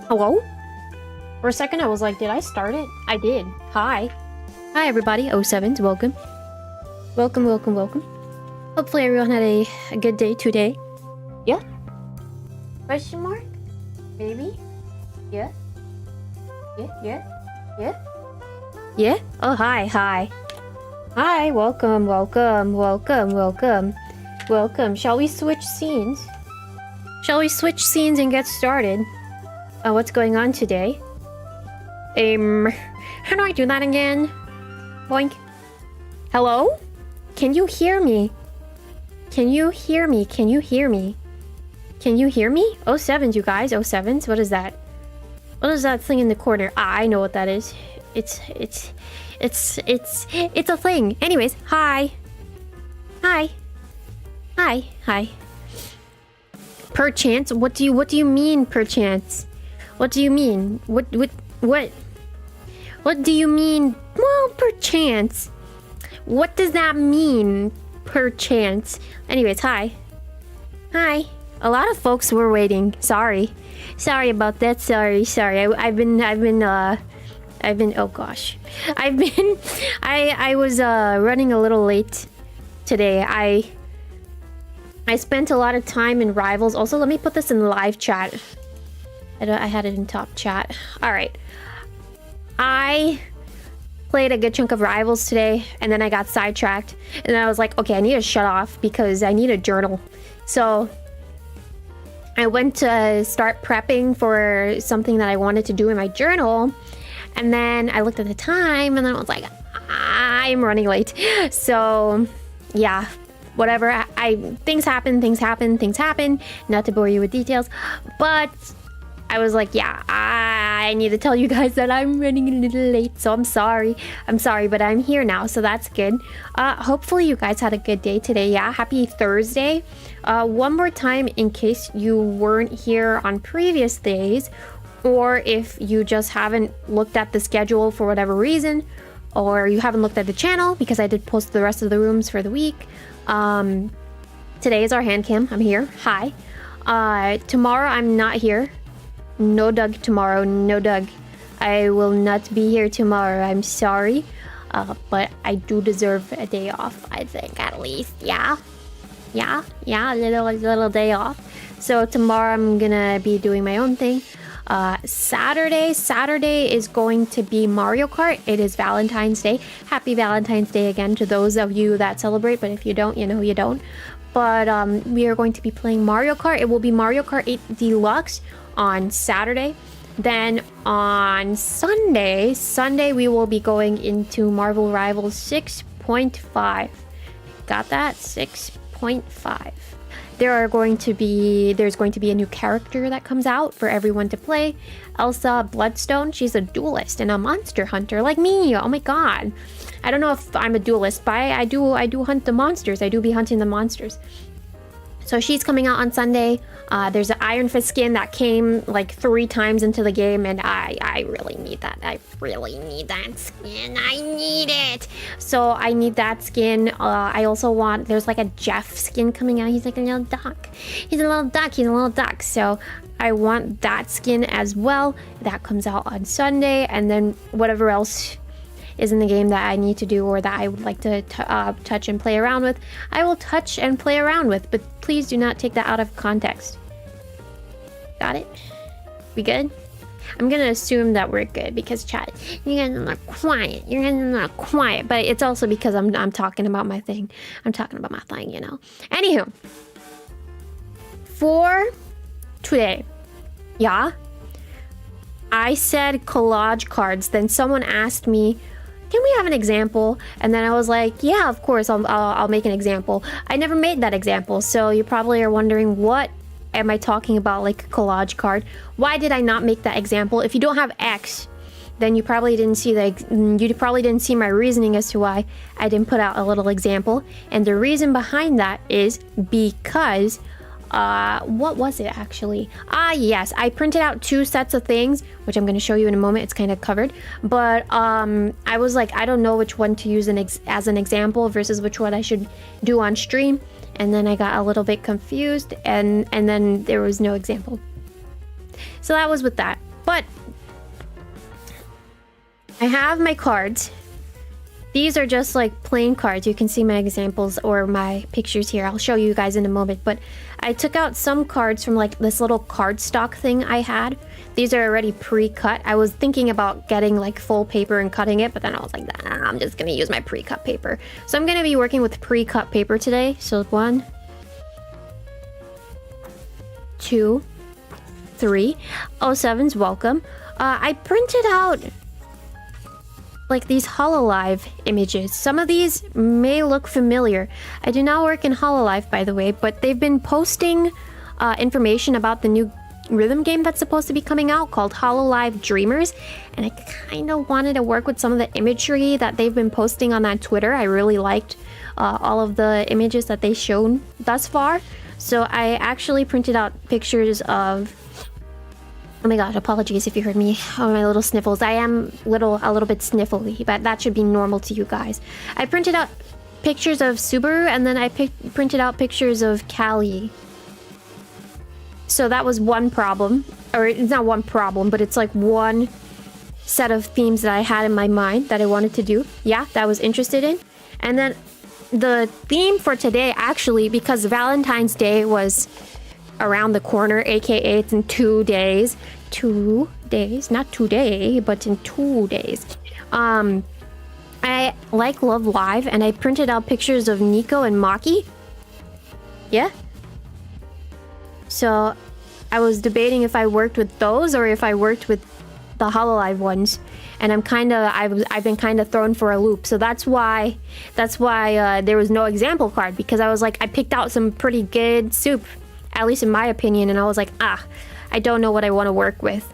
Hello? For a second I was like, did I start it? I did. Hi. Hi everybody, 𝗓𝗡𝗙s, welcome. Welcome, welcome, welcome. Hopefully everyone had a good day today. Yeah? Question mark? Maybe? Yeah? Yeah? Yeah? Oh, hi, hi. Hi, welcome, welcome, welcome, welcome. Welcome. Shall we switch scenes? Shall we switch scenes and get started? What's going on today? How do I do that again? Boink. Hello? Can you hear me? Can you hear me? Can you hear me? Can you hear me? 𝗓𝗡𝗙s, you guys. 𝗓𝗡𝗙s. What is that? What is that thing in the corner? Ah, I know what that is. It's a thing. Anyways, hi. Hi. Hi. Hi. Perchance? What do you mean, perchance? What do you mean? What do you mean? Well, perchance. What does that mean? Perchance. Anyways, hi. Hi. A lot of folks were waiting. Sorry. Sorry about that. Sorry. I've been oh gosh. I was running a little late today. I spent a lot of time in Rivals. Also, let me put this in live chat. I had it in top chat. All right. I played a good chunk of Rivals today, and then I got sidetracked. And then I was like, okay, I need to shut off because I need a journal. So I went to start prepping for something that I wanted to do in my journal. And then I looked at the time, and then I was like, I'm running late. So yeah, whatever. Things happen. Not to bore you with details, but I was like, yeah, I need to tell you guys that I'm running a little late, so I'm sorry, but I'm here now, so that's good. Hopefully you guys had a good day today. Yeah, happy Thursday. One more time, in case you weren't here on previous days, or if you just haven't looked at the schedule for whatever reason, or you haven't looked at the channel, because I did post the rest of the rooms for the week. Today is our hand cam. I'm here. Hi. Tomorrow I'm not here. No Doug tomorrow. No Doug. I will not be here tomorrow. I'm sorry. But I do deserve a day off, I think, at least. Yeah, a little day off. So tomorrow I'm gonna be doing my own thing. Saturday is going to be Mario Kart. It is Valentine's Day. Happy Valentine's Day again to those of you that celebrate, but if you don't, you know you don't. But we are going to be playing Mario Kart. It will be Mario Kart 8 Deluxe on Saturday. Then on Sunday we will be going into Marvel Rivals 6.5. Got that? 6.5. There's going to be a new character that comes out for everyone to play. 𝗓𝗡𝗙 Bloodstone. She's a duelist and a monster hunter like me. Oh my god. I don't know if I'm a duelist, but I do hunt the monsters. I do be hunting the monsters. So she's coming out on Sunday. There's an Iron Fist skin that came like 3 times into the game, and I really need that. I really need that skin. I need it. So I need that skin. I also want, there's like a Jeff skin coming out. He's like a little duck. He's a little duck. So I want that skin as well. That comes out on Sunday, and then whatever else is in the game that I need to do or that I would like to touch and play around with, I will touch and play around with, but please do not take that out of context. Got it? We good? I'm gonna assume that we're good because chat, you guys are not quiet. You guys are not quiet, but it's also because I'm talking about my thing. I'm talking about my thing, you know. Anywho, for today, yeah, I said collage cards. Then someone asked me, can we have an example? And then I was like, yeah, of course, I'll make an example. I never made that example, so you probably are wondering, what am I talking about, like a collage card? Why did I not make that example? If you don't have X, then you probably didn't see my reasoning as to why I didn't put out a little example. And the reason behind that is because what was it actually? Yes, I printed out 2 sets of things, which I'm going to show you in a moment. It's kind of covered, but I was like, I don't know which one to use as an example versus which one I should do on stream, and then I got a little bit confused, and then there was no example. So that was with that. But I have my cards. These are just like plain cards. You can see my examples or my pictures here. I'll show you guys in a moment. But I took out some cards from like this little cardstock thing I had. These are already pre-cut. I was thinking about getting like full paper and cutting it, but then I was like, nah, I'm just gonna use my pre-cut paper. So I'm gonna be working with pre-cut paper today. So 1, 2, 3. 𝗓𝗡𝗏s, welcome. I printed out like these HoloLive images. Some of these may look familiar. I do not work in HoloLive, by the way, but they've been posting information about the new rhythm game that's supposed to be coming out called HoloLive Dreamers, and I kind of wanted to work with some of the imagery that they've been posting on that Twitter. I really liked all of the images that they've shown thus far. So I actually printed out pictures of... Oh my god, apologies if you heard me. Oh, my little sniffles. I am a little bit sniffly, but that should be normal to you guys. I printed out pictures of Subaru, and then I printed out pictures of Callie. So that was one problem. Or it's not one problem, but it's like one set of themes that I had in my mind that I wanted to do. Yeah, that I was interested in. And then the theme for today, actually, because Valentine's Day was around the corner, aka it's in 2 days. 2 days, not today, but in 2 days. I like Love Live, and I printed out pictures of Nico and Maki. Yeah. So I was debating if I worked with those or if I worked with the HoloLive ones, and I've been kind of thrown for a loop. So that's why there was no example card, because I was like, I picked out some pretty good soup, at least in my opinion, and I was like, I don't know what I want to work with.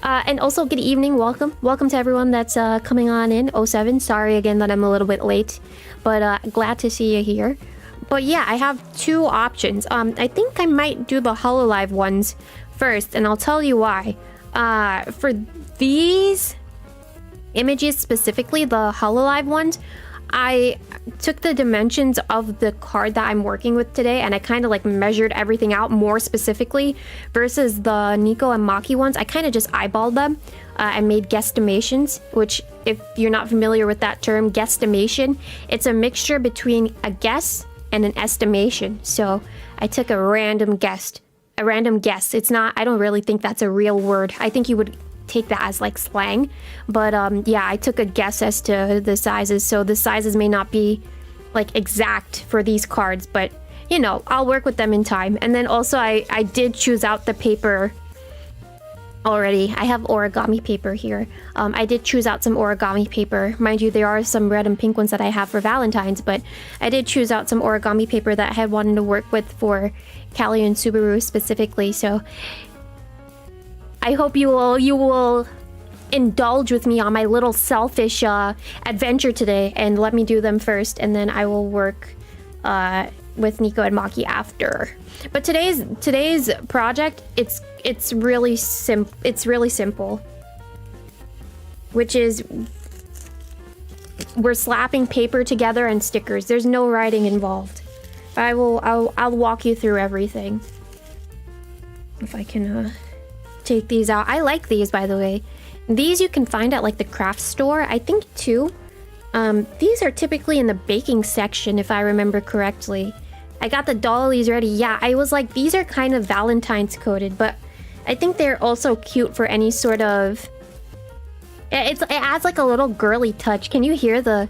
And also, good evening, welcome to everyone that's coming on in. 𝗓𝗡𝗏s, sorry again that I'm a little bit late, but glad to see you here. But yeah, I have 2 options. I think I might do the HoloLive ones first, and I'll tell you why. For these images specifically, the HoloLive ones, I took the dimensions of the card that I'm working with today, and I kind of like measured everything out more specifically, versus the Nico and Maki ones. I kind of just eyeballed them. I made guesstimations, which, if you're not familiar with that term, guesstimation, it's a mixture between a guess and an estimation. So I took a random guess. It's not, I don't really think that's a real word. I think you would take that as like slang, but yeah, I took a guess as to the sizes, so the sizes may not be like exact for these cards, but you know, I'll work with them in time. And then also I did choose out the paper already. I have origami paper here. I did choose out some origami paper. Mind you, there are some red and pink ones that I have for Valentine's, but I did choose out some origami paper that I had wanted to work with for Callie and Subaru specifically. So I hope you will indulge with me on my little selfish adventure today, and let me do them first, and then I will work with Nico and Maki after. But today's project, it's really simple, which is we're slapping paper together and stickers. There's no writing involved. I'll walk you through everything. If I can take these out. I like these, by the way. These you can find at like the craft store, I think, too. These are typically in the baking section, if I remember correctly. I got the dollies ready. Yeah, I was like, these are kind of Valentine's coded, but I think they're also cute for any sort of... It adds like a little girly touch. Can you hear the...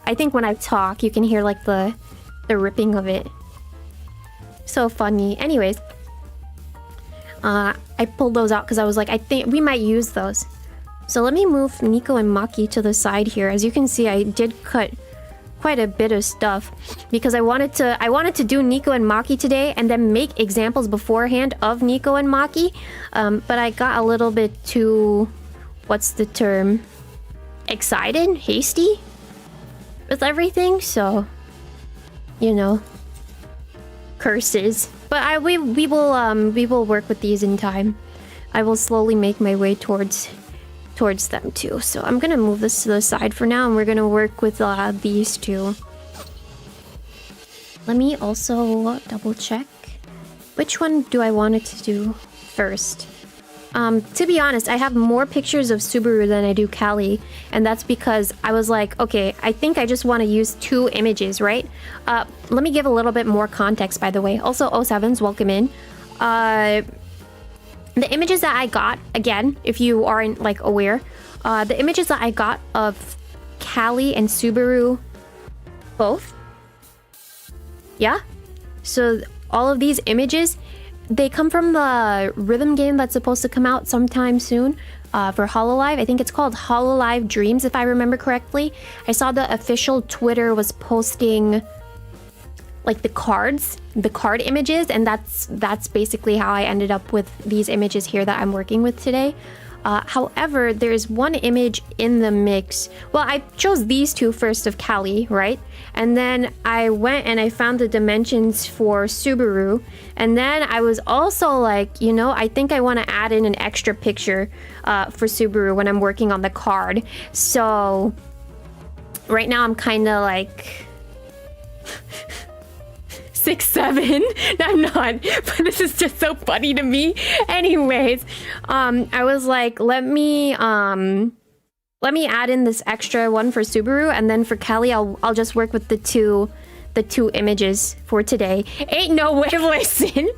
I think when I talk, you can hear like the ripping of it. So funny. Anyways. I pulled those out because I was like, I think we might use those. So let me move Nico and Maki to the side here. As you can see, I did cut quite a bit of stuff because I wanted to do Nico and Maki today and then make examples beforehand of Nico and Maki. But I got a little bit too, what's the term? Excited? Hasty? With everything, so you know. Curses. But we will work with these in time. I will slowly make my way towards them too. So I'm gonna move this to the side for now, and we're gonna work with these two. Let me also double check which one do I want it to do first. To be honest, I have more pictures of Subaru than I do 𝗓𝗏, and that's because I was like, okay, I think I just want to use 2 images, right? Let me give a little bit more context, by the way. Also, 𝗓𝗡𝗏s, welcome in. The images that I got, again, if you aren't like aware, the images that I got of 𝗓𝗏 and Subaru both, yeah? So all of these images, they come from the rhythm game that's supposed to come out sometime soon for HoloLive. I think it's called HoloLive Dreams, if I remember correctly. I saw the official Twitter was posting like the card images, and that's basically how I ended up with these images here that I'm working with today. However, there's one image in the mix. Well, I chose these 2 first of 𝗓𝗏, right? And then I went and I found the dimensions for Subaru. And then I was also like, you know, I think I want to add in an extra picture for Subaru when I'm working on the card. So right now I'm kind of like 6'7". I'm not, but this is just so funny to me. Anyways, I was like, let me add in this extra one for Subaru, and then for 𝗓𝗏, I'll just work with the two images for today. Ain't no way. Listen,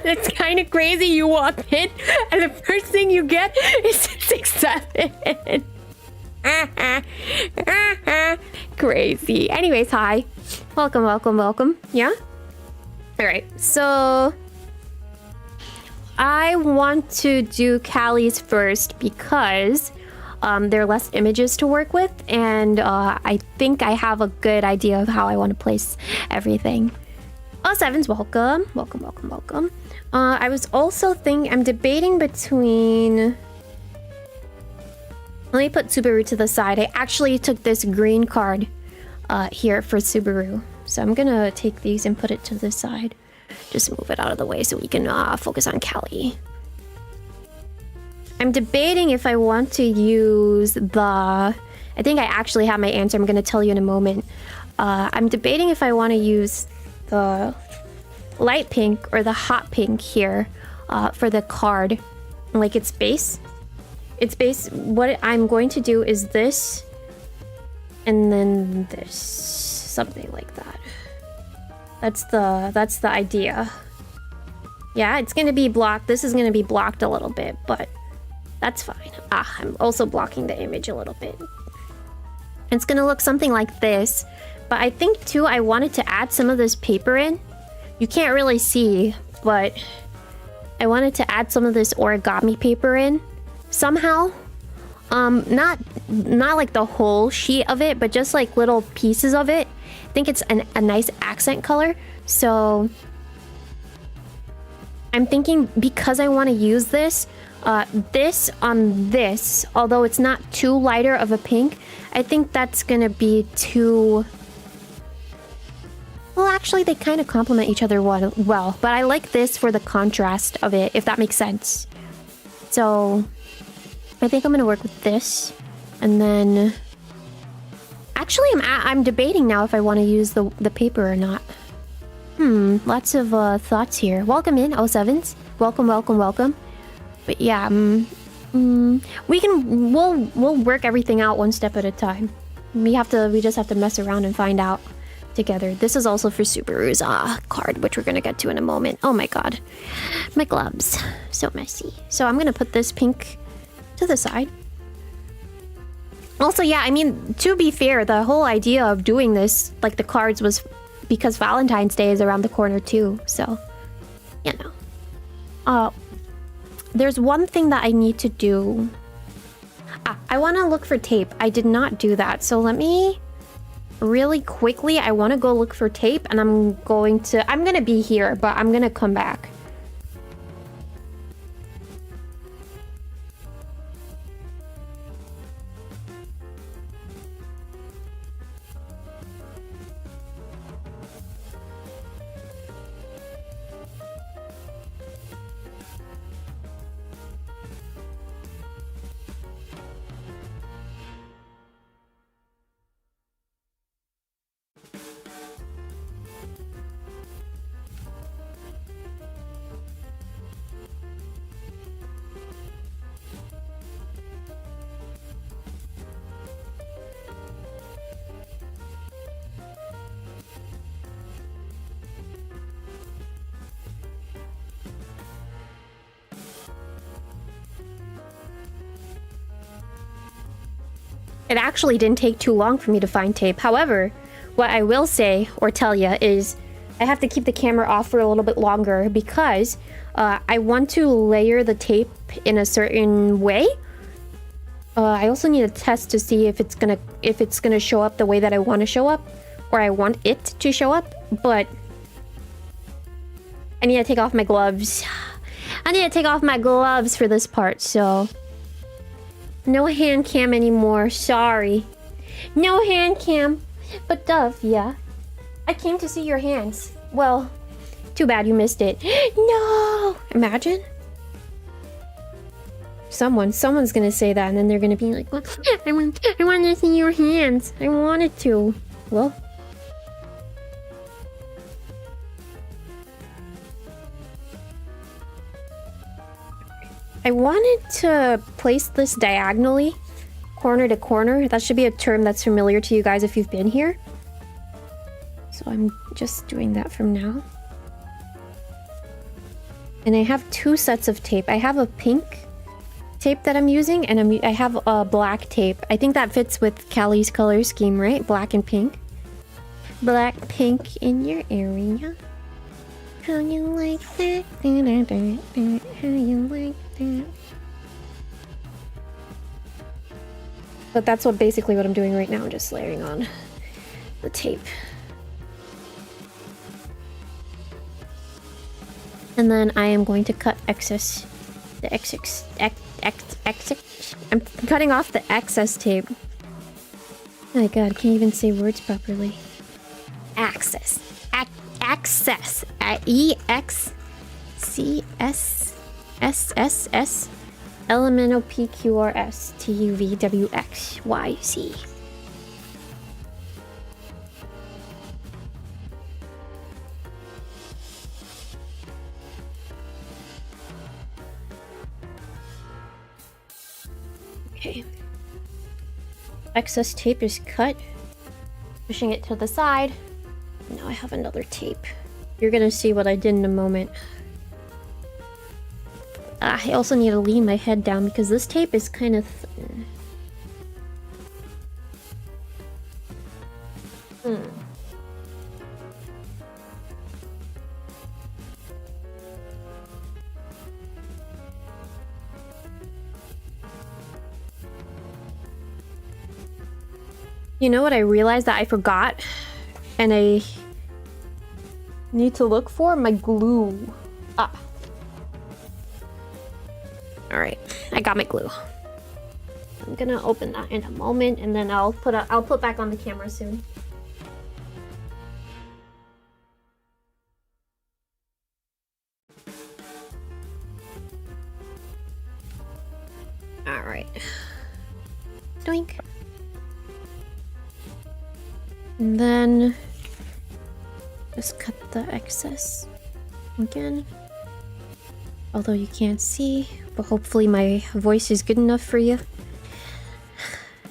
it's kind of crazy. You walk in, and the first thing you get is 6'7". Crazy. Anyways, hi. Welcome. Yeah? Alright, so I want to do 𝗓𝗏's first because there are less images to work with, and I think I have a good idea of how I want to place everything. 𝗓𝗡𝗏s, welcome. I was also I'm debating between... Let me put Subaru to the side. I actually took this green card here for Subaru. So I'm gonna take these and put it to the side. Just move it out of the way so we can focus on 𝗓𝗏. I'm debating if I want to use the... I think I actually have my answer. I'm gonna tell you in a moment. I'm debating if I want to use the light pink or the hot pink here for the card. Like its base. What I'm going to do is this, and then this, something like that. That's the idea. Yeah, it's gonna be blocked. This is gonna be blocked a little bit, but that's fine. I'm also blocking the image a little bit. It's gonna look something like this, but I think too I wanted to add some of this paper in. You can't really see, but I wanted to add some of this origami paper in. Somehow, not like the whole sheet of it, but just like little pieces of it. I think it's a nice accent color. So I'm thinking, because I want to use this on this, although it's not too lighter of a pink, I think that's gonna be too... Well, actually, they kind of complement each other well, but I like this for the contrast of it, if that makes sense. So I think I'm gonna work with this, and then... Actually, I'm debating now if I want to use the paper or not. Lots of thoughts here. Welcome in, 𝗓𝗡𝗏s. Welcome. But yeah, we'll work everything out one step at a time. We just have to mess around and find out together. This is also for Subaru's card, which we're gonna get to in a moment. Oh my god, my gloves, so messy. So I'm gonna put this pink to the side. Also, yeah, I mean, to be fair, the whole idea of doing this, like the cards, was because Valentine's Day is around the corner too, so, you know. There's one thing that I need to do. I want to look for tape. I did not do that, so let me... Really quickly, I want to go look for tape, and I'm gonna be here, but I'm gonna come back. It actually didn't take too long for me to find tape. However, what I will say or tell you is I have to keep the camera off for a little bit longer because I want to layer the tape in a certain way. I also need a test to see if it's gonna show up the way that I want to show up, or I want it to show up. But I need to take off my gloves. I need to take off my gloves for this part, so no hand cam anymore. Sorry, no hand cam. But Dove, yeah, I came to see your hands. Well, too bad you missed it. No, imagine. Someone's gonna say that, and then they're gonna be like, well, I want to see your hands. I wanted to. Well, I wanted to place this diagonally, corner to corner. That should be a term that's familiar to you guys if you've been here. So I'm just doing that from now. And I have two sets of tape. I have a pink tape that I'm using, and I have a black tape. I think that fits with 𝗓𝗏𝗙𝗢𝗏 color scheme, right? Black and pink. Black, pink in your area. How you like that? How you like that? But that's basically what I'm doing right now. I'm just layering on the tape. And then I am going to cut excess. The excess. I'm cutting off the excess tape. Oh my god, I can't even say words properly. Access. Access. EXCSSSS elemental PQRS TUVWXYZ. Okay. Excess tape is cut. Pushing it to the side. Now I have another tape. You're gonna see what I did in a moment. I also need to lean my head down because this tape is kind of thin. You know what I realized that I forgot? And I need to look for? My glue. Alright, I got my glue. I'm gonna open that in a moment, and then I'll put back on the camera soon. Alright. Doink. And then just cut the excess again. Although you can't see, but hopefully my voice is good enough for you.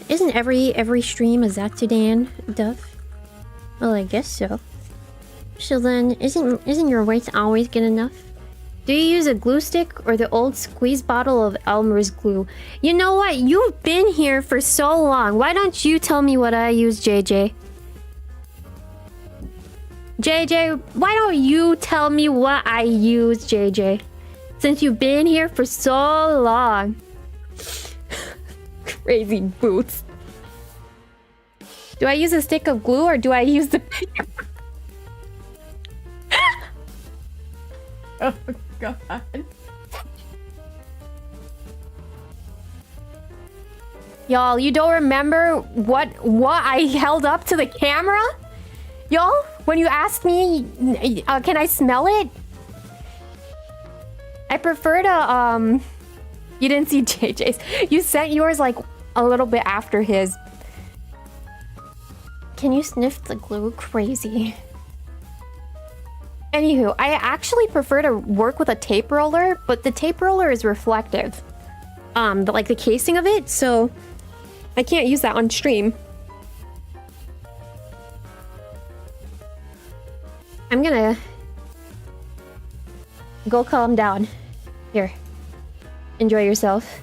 Isn't every stream a Zatudan, Dove? Well, I guess so. So then, isn't your voice always good enough? Do you use a glue stick or the old squeeze bottle of Elmer's glue? You know what? You've been here for so long. Why don't you tell me what I use, JJ? JJ, why don't you tell me what I use, JJ? Since you've been here for so long. Crazy boots. Do I use a stick of glue or do I use the paper? Oh god. Y'all, you don't remember what I held up to the camera? Y'all, when you asked me, can I smell it? I prefer to, you didn't see JJ's. You sent yours like a little bit after his. Can you sniff the glue? Crazy. Anywho, I actually prefer to work with a tape roller, but the tape roller is reflective. Like the casing of it, so I can't use that on stream. I'm gonna go calm down. Here. Enjoy yourself.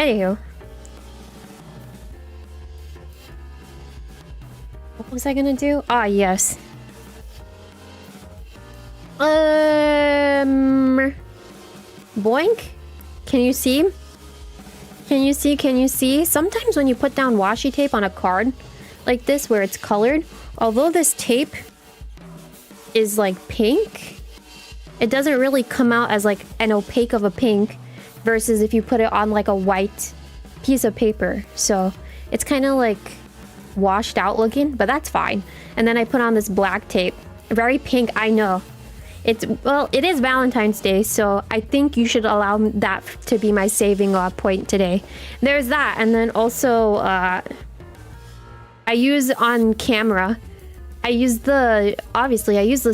Anywho. was I gonna do? Ah, yes. Boink? Can you see? Can you see? Can you see? Sometimes when you put down washi tape on a card like this where it's colored, although this tape is like pink, it doesn't really come out as like an opaque of a pink versus if you put it on like a white piece of paper. So it's kind of like washed out looking, but that's fine. And then I put on this black tape. Very pink, I know. Well, it is Valentine's Day, so I think you should allow that to be my saving point today. There's that, and then also I use on camera. I use the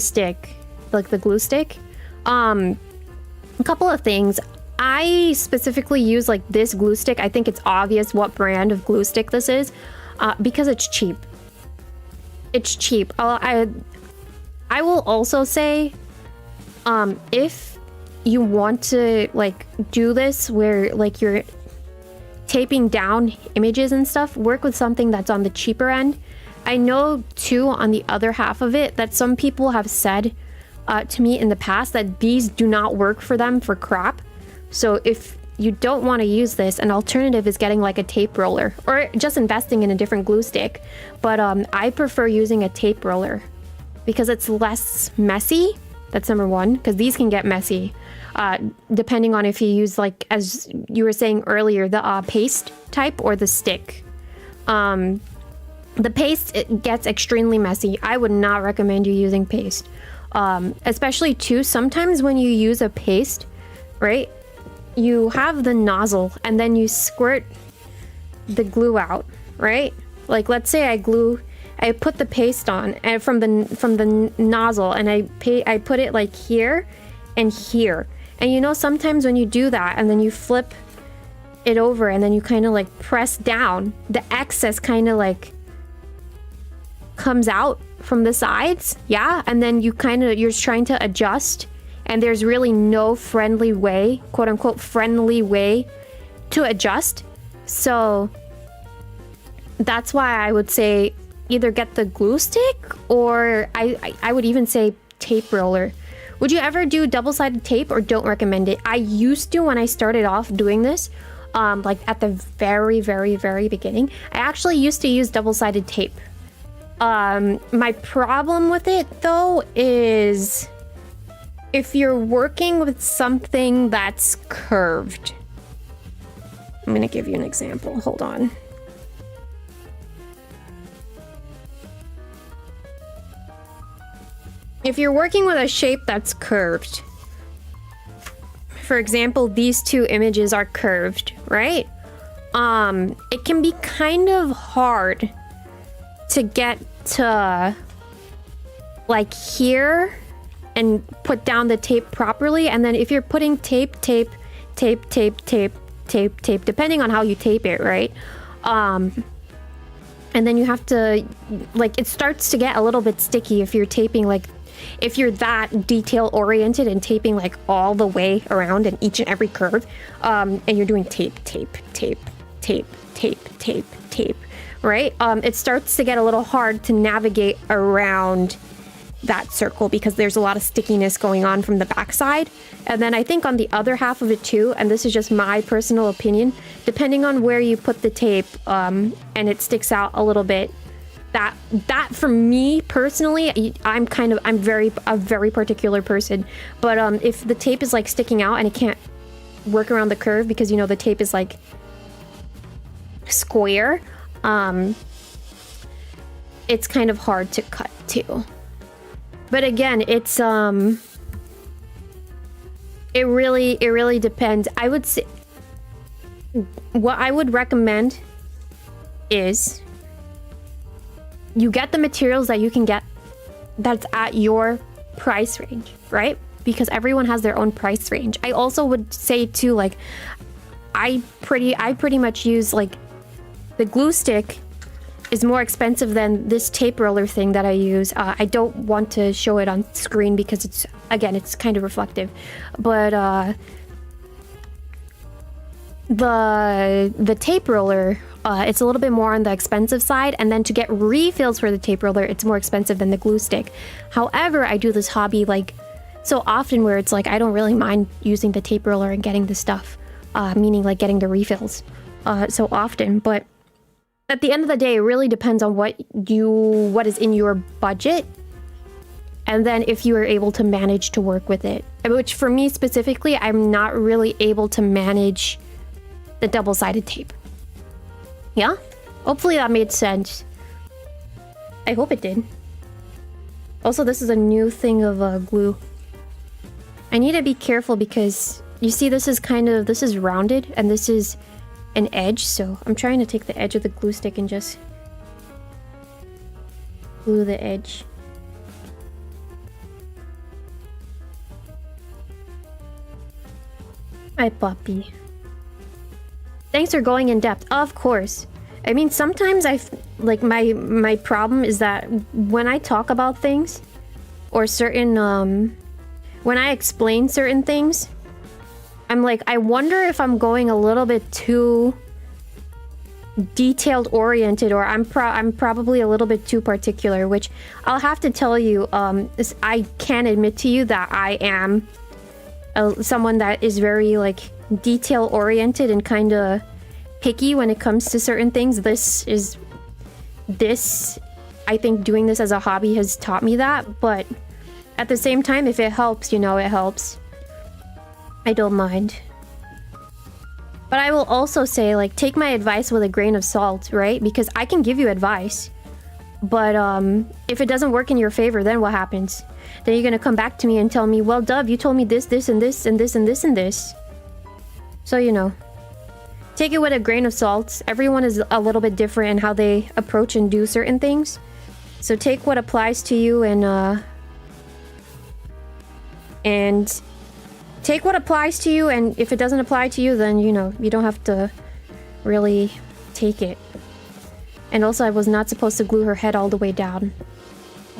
stick, like the glue stick. A couple of things. I specifically use like this glue stick. I think it's obvious what brand of glue stick this is, because it's cheap. It's cheap. I will also say, if you want to like do this where like you're taping down images and stuff, work with something that's on the cheaper end. I know too, on the other half of it, that some people have said to me in the past that these do not work for them for crop. So if you don't want to use this, an alternative is getting like a tape roller or just investing in a different glue stick. But I prefer using a tape roller because it's less messy. That's number one, because these can get messy depending on if you use, like, as you were saying earlier, the paste type or the stick. The paste, it gets extremely messy. I would not recommend you using paste. Especially too, sometimes when you use a paste, right, you have the nozzle and then you squirt the glue out, right? Like, let's say I put the paste on and from the nozzle, and I put it like here and here. And you know, sometimes when you do that and then you flip it over and then you kind of like press down, the excess kind of like comes out from the sides, yeah? And then you're trying to adjust, and there's really no friendly way, quote unquote friendly way to adjust. So that's why I would say either get the glue stick, or I would even say tape roller. Would you ever do double-sided tape, or don't recommend it? I used to when I started off doing this, like at the very, very, very beginning. I actually used to use double-sided tape. My problem with it though is if you're working with something that's curved. I'm gonna give you an example. Hold on. If you're working with a shape that's curved, for example, these two images are curved, right? It can be kind of hard to get to like here and put down the tape properly. And then if you're putting tape, depending on how you tape it, right? And then you have to, like, it starts to get a little bit sticky if you're taping, like, if you're that detail oriented and taping like all the way around in each and every curve, and you're doing tape, right? It starts to get a little hard to navigate around that circle because there's a lot of stickiness going on from the backside. And then I think on the other half of it too, and this is just my personal opinion, depending on where you put the tape, and it sticks out a little bit, that for me personally, I'm a very particular person. But if the tape is like sticking out and it can't work around the curve because, you know, the tape is like square, it's kind of hard to cut too. But again, it's it really depends. I would say what I would recommend is you get the materials that you can get that's at your price range, right? Because everyone has their own price range. I also would say too, like, I pretty much use, like, the glue stick is more expensive than this tape roller thing that I use. I don't want to show it on screen because it's kind of reflective. But the tape roller, it's a little bit more on the expensive side, and then to get refills for the tape roller, it's more expensive than the glue stick. However, I do this hobby like so often where it's like I don't really mind using the tape roller and getting the stuff, meaning like getting the refills so often. But at the end of the day, it really depends on what is in your budget, and then if you are able to manage to work with it. Which for me specifically, I'm not really able to manage the double-sided tape. Yeah? Hopefully that made sense. I hope it did. Also, this is a new thing of glue. I need to be careful because you see this is rounded and this is an edge, so I'm trying to take the edge of the glue stick and just glue the edge. Hi, puppy. Thanks for going in depth. Of course. I mean, sometimes like my problem is that when I talk about things or certain when I explain certain things, I'm like, I wonder if I'm going a little bit too detailed oriented, or I'm probably a little bit too particular, which I'll have to tell you, I can admit to you that I am someone that is very like detail oriented and kind of picky when it comes to certain things. I think doing this as a hobby has taught me that, but at the same time, if it helps, you know, it helps. I don't mind. But I will also say, like, take my advice with a grain of salt, right? Because I can give you advice, but if it doesn't work in your favor, then what happens? Then you're gonna come back to me and tell me, well, Dove, you told me this, this, and this, and this, and this, and this. So, you know, take it with a grain of salt. Everyone is a little bit different in how they approach and do certain things. So take what applies to you and take what applies to you, and if it doesn't apply to you, then, you know, you don't have to really take it. And also, I was not supposed to glue her head all the way down.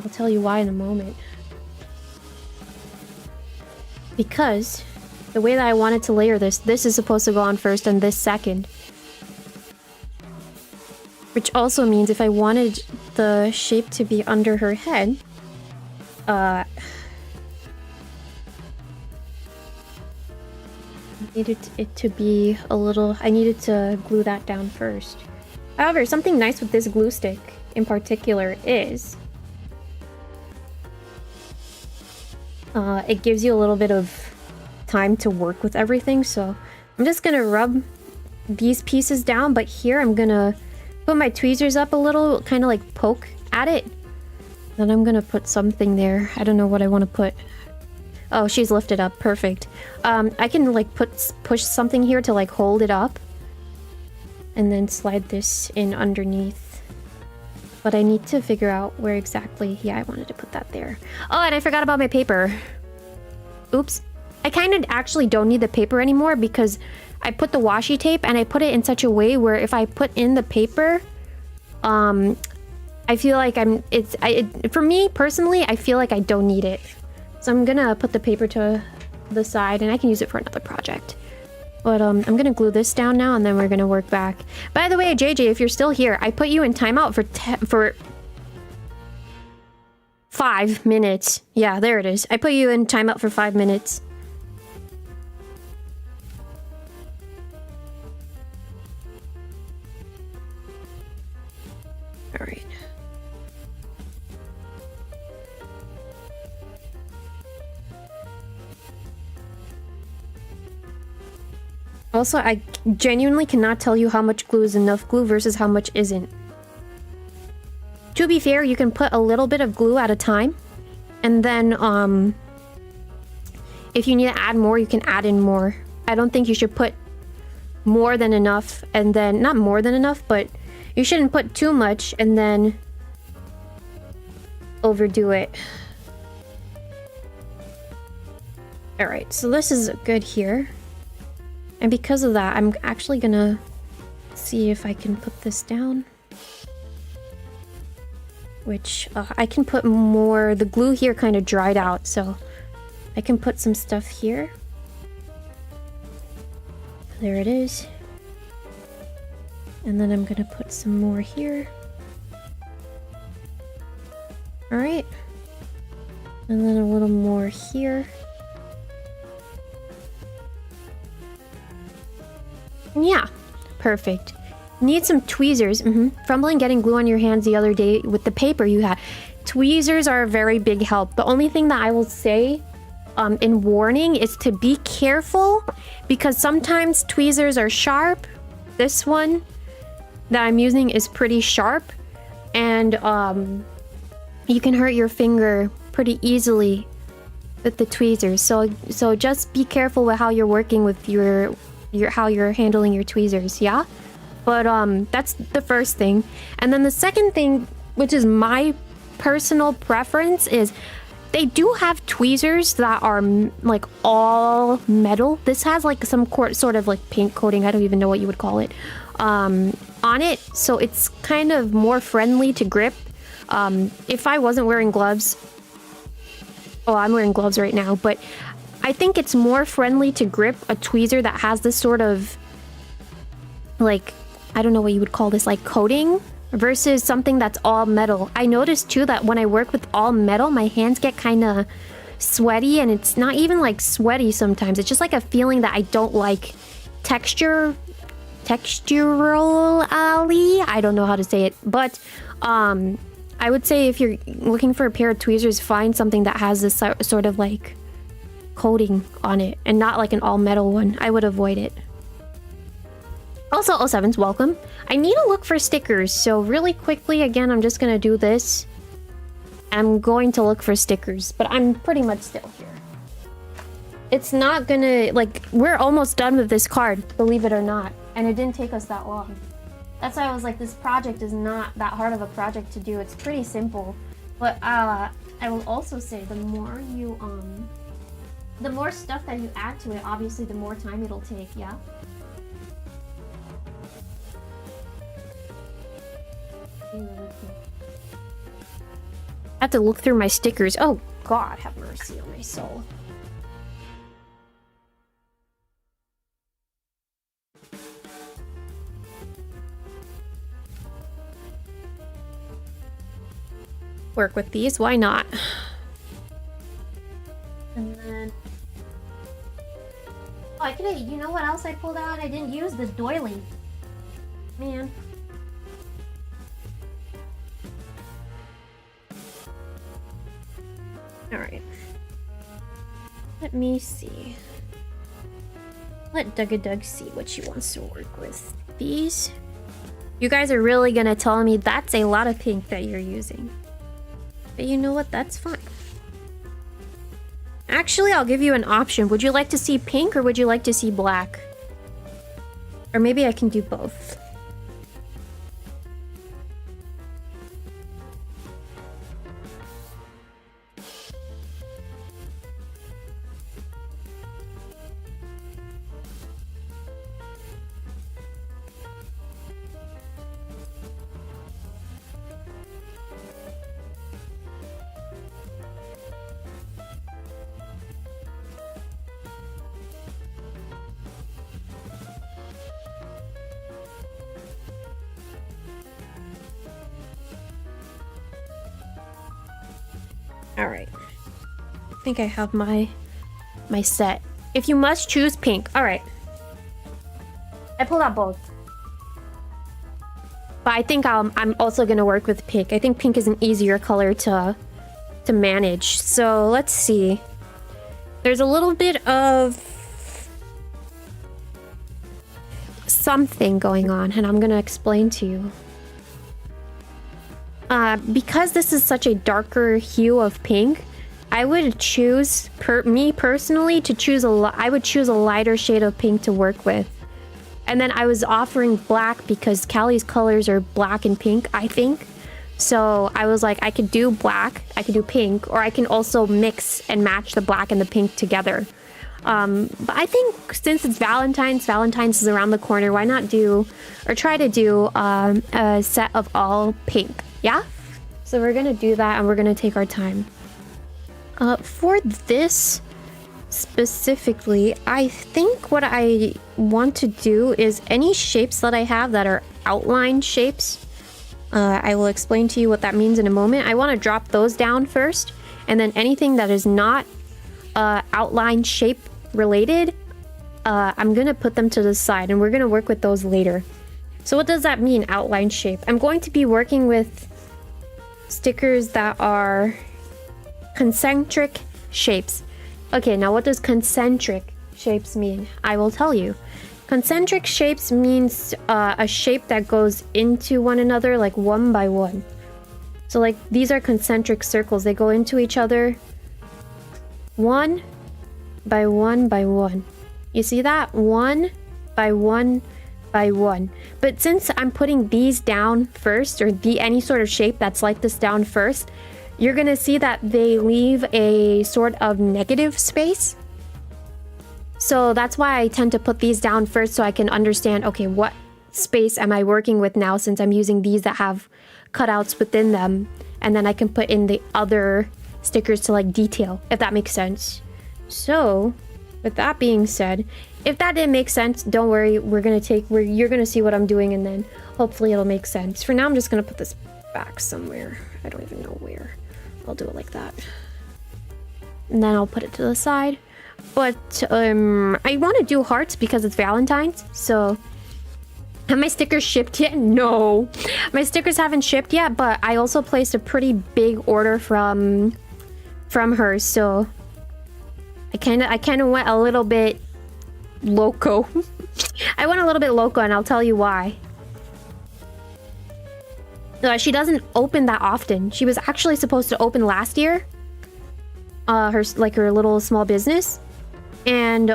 I'll tell you why in a moment. Because the way that I wanted to layer this is supposed to go on first and this second. Which also means if I wanted the shape to be under her head, needed it to be a little... I needed to glue that down first. However, something nice with this glue stick in particular is... it gives you a little bit of time to work with everything, so I'm just gonna rub these pieces down, but here I'm gonna put my tweezers up a little, kind of like poke at it. Then I'm gonna put something there. I don't know what I want to put. Oh, she's lifted up. Perfect. I can like push something here to like hold it up, and then slide this in underneath. But I need to figure out where exactly... Yeah, I wanted to put that there. Oh, and I forgot about my paper. Oops. I kind of actually don't need the paper anymore because I put the washi tape and I put it in such a way where if I put in the paper, I feel like for me personally, I feel like I don't need it. So I'm gonna put the paper to the side and I can use it for another project. But I'm gonna glue this down now and then we're gonna work back. By the way, JJ, if you're still here, I put you in timeout for 5 minutes. Yeah, there it is. I put you in timeout for 5 minutes. All right. Also, I genuinely cannot tell you how much glue is enough glue versus how much isn't. To be fair, you can put a little bit of glue at a time. And then, if you need to add more, you can add in more. I don't think you should put more than enough and then... Not more than enough, but you shouldn't put too much and then overdo it. Alright, so this is good here. And because of that, I'm actually gonna see if I can put this down. Which, I can put more... The glue here kind of dried out, so I can put some stuff here. There it is. And then I'm gonna put some more here. All right. And then a little more here. Yeah, perfect. Need some tweezers. Fumbling getting glue on your hands the other day with the paper you had. Tweezers are a very big help. The only thing that I will say in warning is to be careful, because sometimes tweezers are sharp. This one that I'm using is pretty sharp, and you can hurt your finger pretty easily with the tweezers. So just be careful with how you're working with your how you're handling your tweezers, yeah? But that's the first thing. And then the second thing, which is my personal preference, is they do have tweezers that are like all metal. This has like some sort of like paint coating, I don't even know what you would call it, on it, so it's kind of more friendly to grip. If I wasn't wearing gloves, oh, I'm wearing gloves right now, but I think it's more friendly to grip a tweezer that has this sort of, like, I don't know what you would call this, like coating, versus something that's all metal. I noticed too that when I work with all metal, my hands get kind of sweaty, and it's not even like sweaty sometimes. It's just like a feeling that I don't like. Texturally, I don't know how to say it, but I would say if you're looking for a pair of tweezers, find something that has this sort of like coating on it and not like an all metal one. I would avoid it. Also, 07s, welcome. I need to look for stickers, so really quickly, again, I'm just gonna do this. I'm going to look for stickers, but I'm pretty much still here. It's not gonna, like, we're almost done with this card, believe it or not, and it didn't take us that long. That's why I was like, this project is not that hard of a project to do. It's pretty simple, but I will also say the more you the more stuff that you add to it, obviously the more time it'll take, yeah? I have to look through my stickers. Oh God, have mercy on my soul. Work with these, why not? And then... oh, I could, you know what else I pulled out? I didn't use the doily. Man. Alright. Let me see. Let 𝗩𝗙𝗙𝗥𝗠𝗙𝗧𝗜𝗢𝗥 see what she wants to work with. These. You guys are really gonna tell me that's a lot of pink that you're using. But you know what? That's fine. Actually, I'll give you an option. Would you like to see pink or would you like to see black? Or maybe I can do both. Alright. I think I have my set. If you must choose pink. Alright. I pulled out both. But I think I'm also gonna work with pink. I think pink is an easier color to manage. So let's see. There's a little bit of something going on, and I'm gonna explain to you. Because this is such a darker hue of pink, I would choose, me personally, to choose I would choose a lighter shade of pink to work with. And then I was offering black because Callie's colors are black and pink, I think. So I was like, I could do black, I could do pink, or I can also mix and match the black and the pink together. But I think since it's Valentine's is around the corner, why not do, or try to do a set of all pink, yeah? So we're gonna do that and we're gonna take our time. For this specifically, I think what I want to do is any shapes that I have that are outline shapes. I will explain to you what that means in a moment. I want to drop those down first, and then anything that is not outline shape related, I'm gonna put them to the side, and we're gonna work with those later. So what does that mean, outline shape? I'm going to be working with stickers that are concentric shapes. Okay, now what does concentric shapes mean? I will tell you. Concentric shapes means a shape that goes into one another, like one by one. So like these are concentric circles. They go into each other one by one by one. You see that? One by one by one. But since I'm putting these down first, or any sort of shape that's like this down first, you're gonna see that they leave a sort of negative space. So that's why I tend to put these down first, so I can understand, okay, what space am I working with now, since I'm using these that have cutouts within them, and then I can put in the other stickers to like detail, if that makes sense. So with that being said, if that didn't make sense, don't worry, you're gonna see what I'm doing, and then hopefully it'll make sense. For now, I'm just gonna put this back somewhere. I don't even know where. I'll do it like that. And then I'll put it to the side. But I want to do hearts because it's Valentine's, so... Have my stickers shipped yet? No. My stickers haven't shipped yet, but I also placed a pretty big order from her, so... I kind of went a little bit loco. I went a little bit loco, and I'll tell you why. She doesn't open that often. She was actually supposed to open last year. Her little small business. And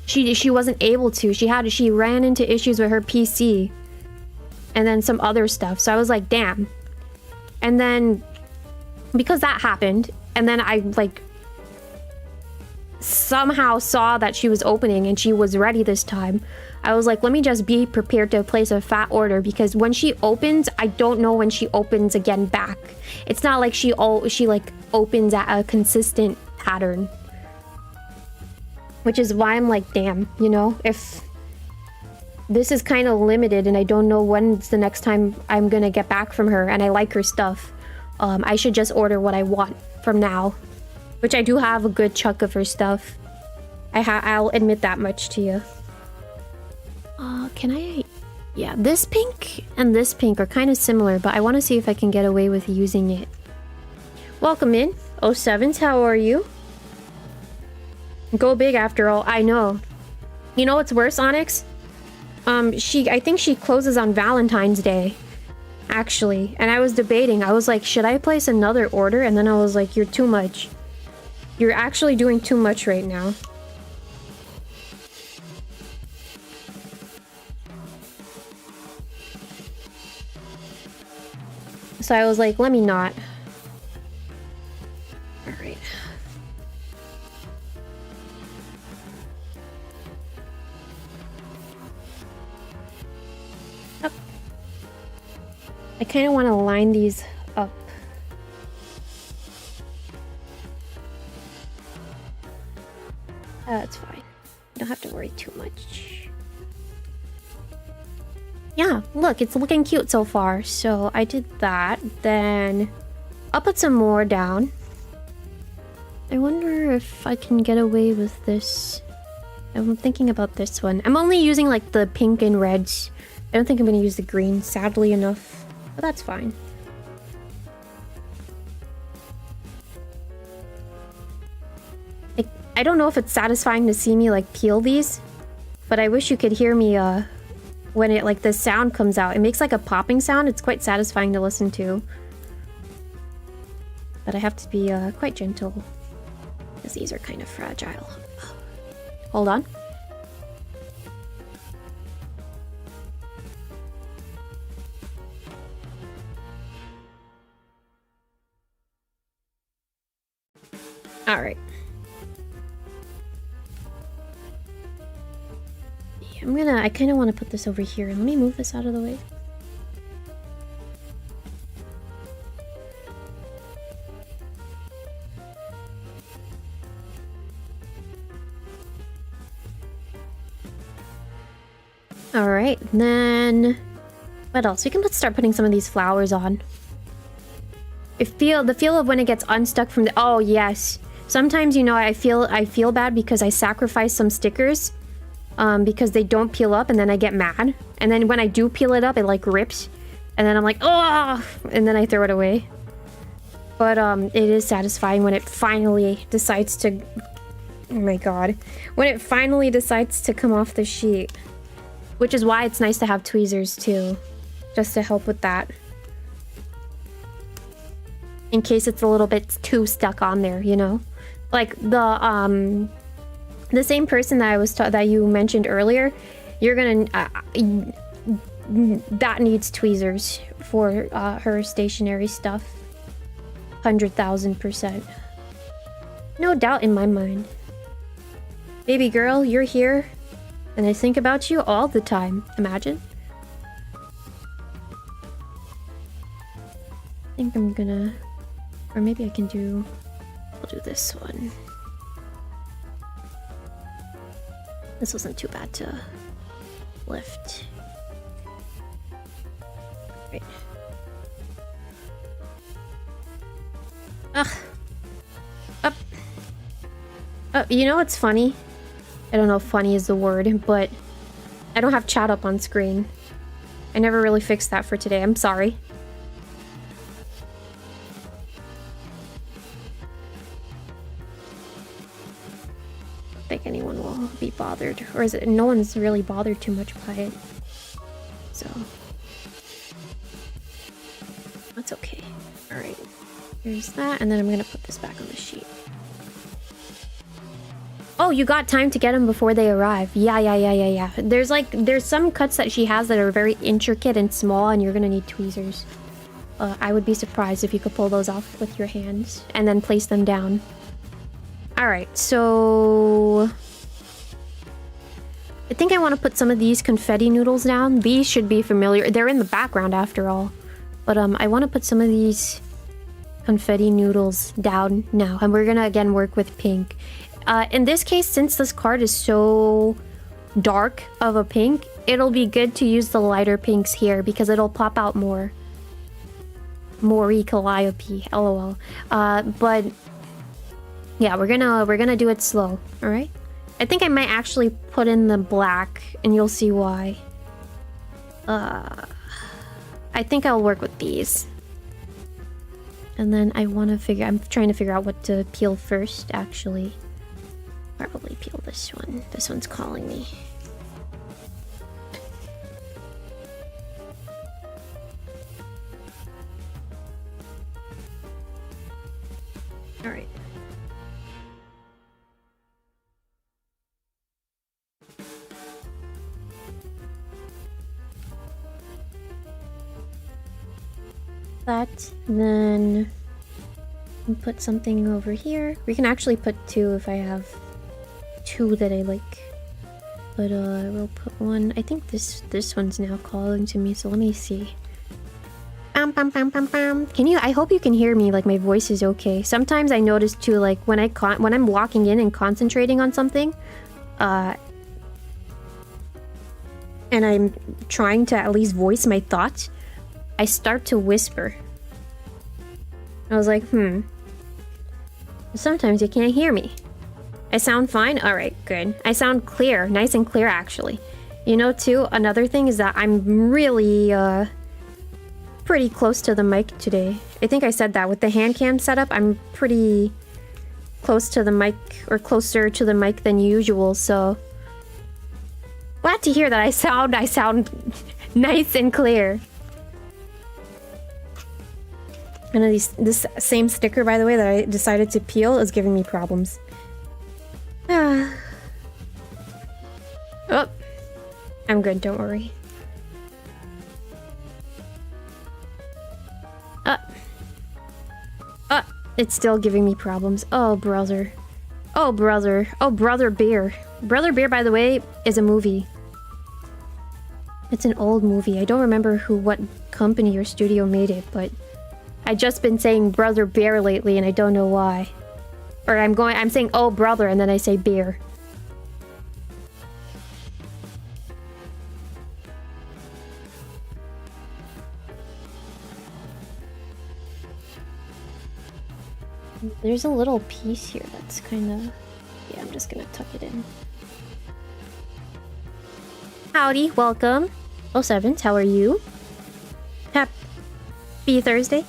she wasn't able to. She ran into issues with her PC. And then some other stuff. So I was like, damn. And then because that happened, and then I like somehow saw that she was opening and she was ready this time, I was like, let me just be prepared to place a fat order, because when she opens, I don't know when she opens again back. It's not like she like opens at a consistent pattern. Which is why I'm like, damn, you know, if this is kind of limited and I don't know when's the next time I'm gonna get back from her, and I like her stuff, I should just order what I want from now. Which I do have a good chunk of her stuff. I'll admit that much to you. Can I... Yeah, this pink and this pink are kind of similar, but I want to see if I can get away with using it. Welcome in, 07s, how are you? Go big after all, I know. You know what's worse, Onyx? I think she closes on Valentine's Day. Actually, and I was debating. I was like, should I place another order? And then I was like, you're too much. You're actually doing too much right now. So I was like, let me not. Alright. Up. I kind of want to line these up. That's fine. You don't have to worry too much. Yeah, look, it's looking cute so far. So I did that. Then I'll put some more down. I wonder if I can get away with this. I'm thinking about this one. I'm only using like the pink and reds. I don't think I'm going to use the green, sadly enough. But that's fine. I don't know if it's satisfying to see me like peel these, but I wish you could hear me when it like the sound comes out. It makes like a popping sound. It's quite satisfying to listen to. But I have to be quite gentle because these are kind of fragile. Hold on. All right. I kind of want to put this over here. Let me move this out of the way. All right, then what else? We can start putting some of these flowers on. The feel of when it gets unstuck from the... Oh, yes. Sometimes, you know, I feel bad because I sacrifice some stickers because they don't peel up, and then I get mad. And then when I do peel it up, it like rips. And then I'm like, oh! And then I throw it away. But it is satisfying when it finally decides to... Oh my god. When it finally decides to come off the sheet. Which is why it's nice to have tweezers too. Just to help with that. In case it's a little bit too stuck on there, you know? Like the same person that that you mentioned earlier, you're gonna that needs tweezers for her stationery stuff. 100,000%. No doubt in my mind. Baby girl, you're here, and I think about you all the time. Imagine. I think I'm gonna... Or maybe I can do... I'll do this one. This wasn't too bad to lift. Right. Ugh. Up. Oh, you know what's funny? I don't know if funny is the word, but I don't have chat up on screen. I never really fixed that for today. I'm sorry. I don't think anyone will be bothered. Or is it... No one's really bothered too much by it. So... That's okay. Alright. Here's that, and then I'm gonna put this back on the sheet. Oh, you got time to get them before they arrive. Yeah. There's some cuts that she has that are very intricate and small, and you're gonna need tweezers. I would be surprised if you could pull those off with your hands and then place them down. Alright, so... I think I want to put some of these confetti noodles down. These should be familiar. They're in the background after all. But I want to put some of these confetti noodles down now. And we're gonna again work with pink. In this case, since this card is so dark of a pink, it'll be good to use the lighter pinks here because it'll pop out more. 𝗓𝗡𝗙𝗢𝗥𝗠𝗔𝗧𝗜𝗢𝗡, lol. But yeah, we're gonna do it slow. All right. I think I might actually put in the black, and you'll see why. I think I'll work with these. And then I'm trying to figure out what to peel first, actually. Probably peel this one. This one's calling me. Alright. That, then we'll put something over here. We can actually put two if I have two that I like. But we'll put one. I think this one's now calling to me, so let me see. Can you... I hope you can hear me, like my voice is okay. Sometimes I notice too, like when I'm walking in and concentrating on something, and I'm trying to at least voice my thoughts, I start to whisper. I was like, sometimes you can't hear me. I sound fine? Alright, good. I sound clear. Nice and clear, actually. You know, too, another thing is that I'm really, pretty close to the mic today. I think I said that. With the hand cam setup, I'm pretty close to the mic, or closer to the mic than usual, so... Glad to hear that I sound nice and clear. And this same sticker, by the way, that I decided to peel is giving me problems. Oh, I'm good, don't worry. It's still giving me problems. Oh, brother. Oh, brother. Oh, Brother Bear. Brother Bear, by the way, is a movie. It's an old movie. I don't remember what company or studio made it, but I've just been saying Brother Bear lately, and I don't know why. Or I'm saying, oh, brother, and then I say bear. There's a little piece here that's kind of... Yeah, I'm just gonna tuck it in. Howdy, welcome. Oh, Sevens, how are you? Happy Thursday.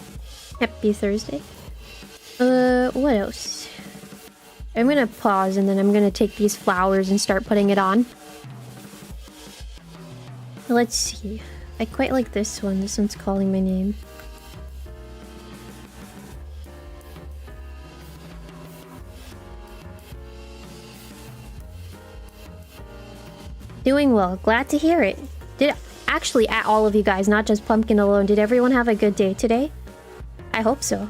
Happy Thursday. What else? I'm gonna pause and then I'm gonna take these flowers and start putting it on. Let's see. I quite like this one. This one's calling my name. Doing well. Glad to hear it. Actually, at all of you guys, not just Pumpkin alone, did everyone have a good day today? I hope so.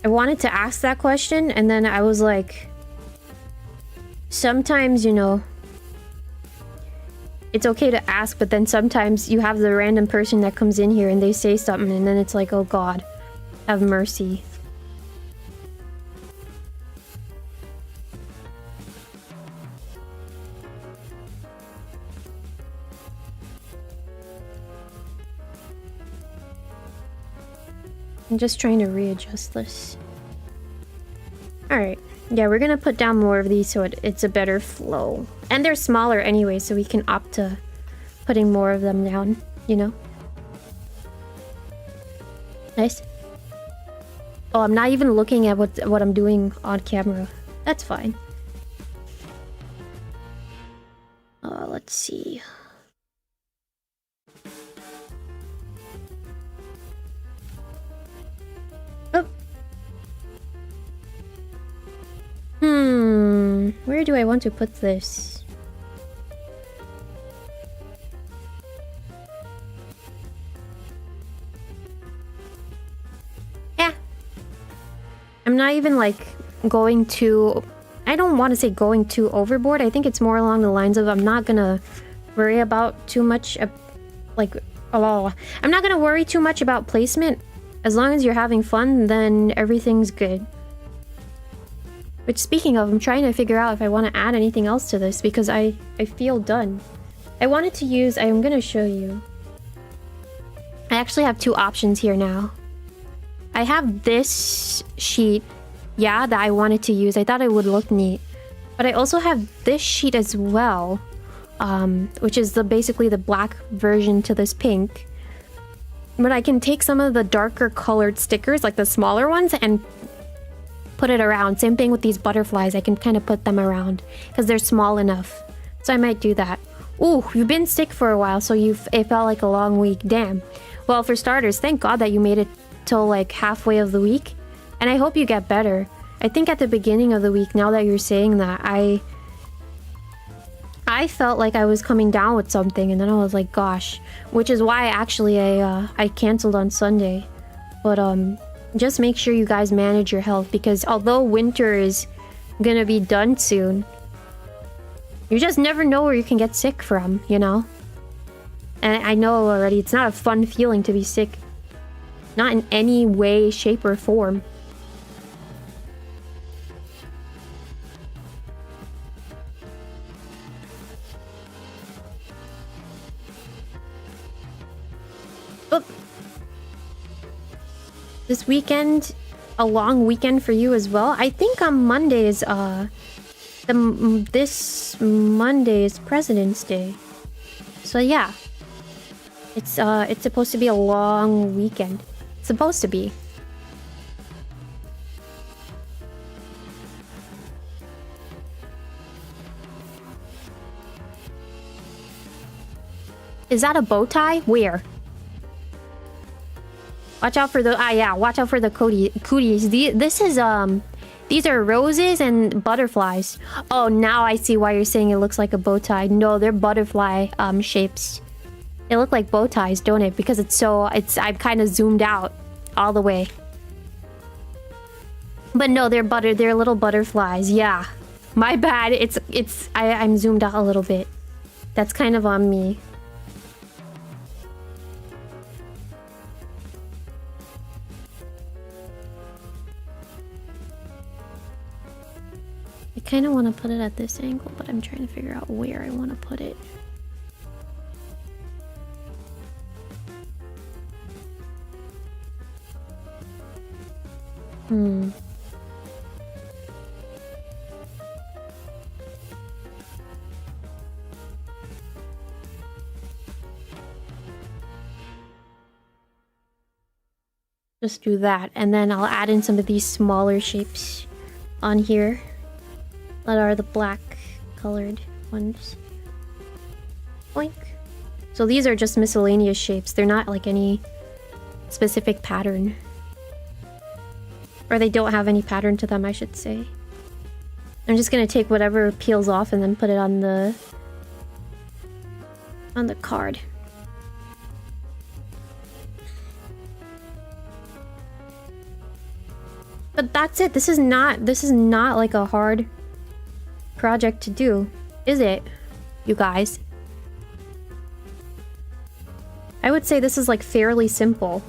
I wanted to ask that question, and then I was like... Sometimes, you know... It's okay to ask, but then sometimes you have the random person that comes in here and they say something, and then it's like, oh God, have mercy. I'm just trying to readjust this. Alright. Yeah, we're gonna put down more of these so it's a better flow. And they're smaller anyway, so we can opt to putting more of them down, you know? Nice. Oh, I'm not even looking at what I'm doing on camera. That's fine. Let's see. Where do I want to put this? Yeah. I'm not even like going to... I don't want to say going too overboard. I think it's more along the lines of I'm not gonna worry about too much I'm not gonna worry too much about placement. As long as you're having fun, then everything's good. Which, speaking of, I'm trying to figure out if I want to add anything else to this because I feel done. I wanted to use... I'm gonna show you. I actually have two options here now. I have this sheet, yeah, that I wanted to use. I thought it would look neat. But I also have this sheet as well, which is basically the black version to this pink. But I can take some of the darker colored stickers, like the smaller ones, and put it around. Same thing with these butterflies. I can kind of put them around because they're small enough. So I might do that. Ooh, you've been sick for a while, so it felt like a long week. Damn. Well, for starters, thank God that you made it till like halfway of the week. And I hope you get better. I think at the beginning of the week, now that you're saying that, I felt like I was coming down with something, and then I was like, gosh. Which is why actually I canceled on Sunday. But just make sure you guys manage your health, because although winter is gonna be done soon, you just never know where you can get sick from, you know? And I know already it's not a fun feeling to be sick. Not in any way, shape, or form. Oop. This weekend, a long weekend for you as well. I think on Mondays, this Monday is President's Day. So yeah. It's supposed to be a long weekend. It's supposed to be. Is that a bow tie? Where? Watch out for the... yeah, watch out for the cooties. These are roses and butterflies. Oh, now I see why you're saying it looks like a bow tie. No, they're butterfly shapes. They look like bow ties, don't it? Because I've kind of zoomed out all the way. But no, they're little butterflies. Yeah. My bad. I'm zoomed out a little bit. That's kind of on me. I kind of want to put it at this angle, but I'm trying to figure out where I want to put it. Just do that, and then I'll add in some of these smaller shapes on here that are the black colored ones. Boink. So these are just miscellaneous shapes. They're not like any specific pattern. Or they don't have any pattern to them, I should say. I'm just gonna take whatever peels off and then put it on the card. But that's it. This is not like a hard project to do, is it, you guys? I would say this is like fairly simple.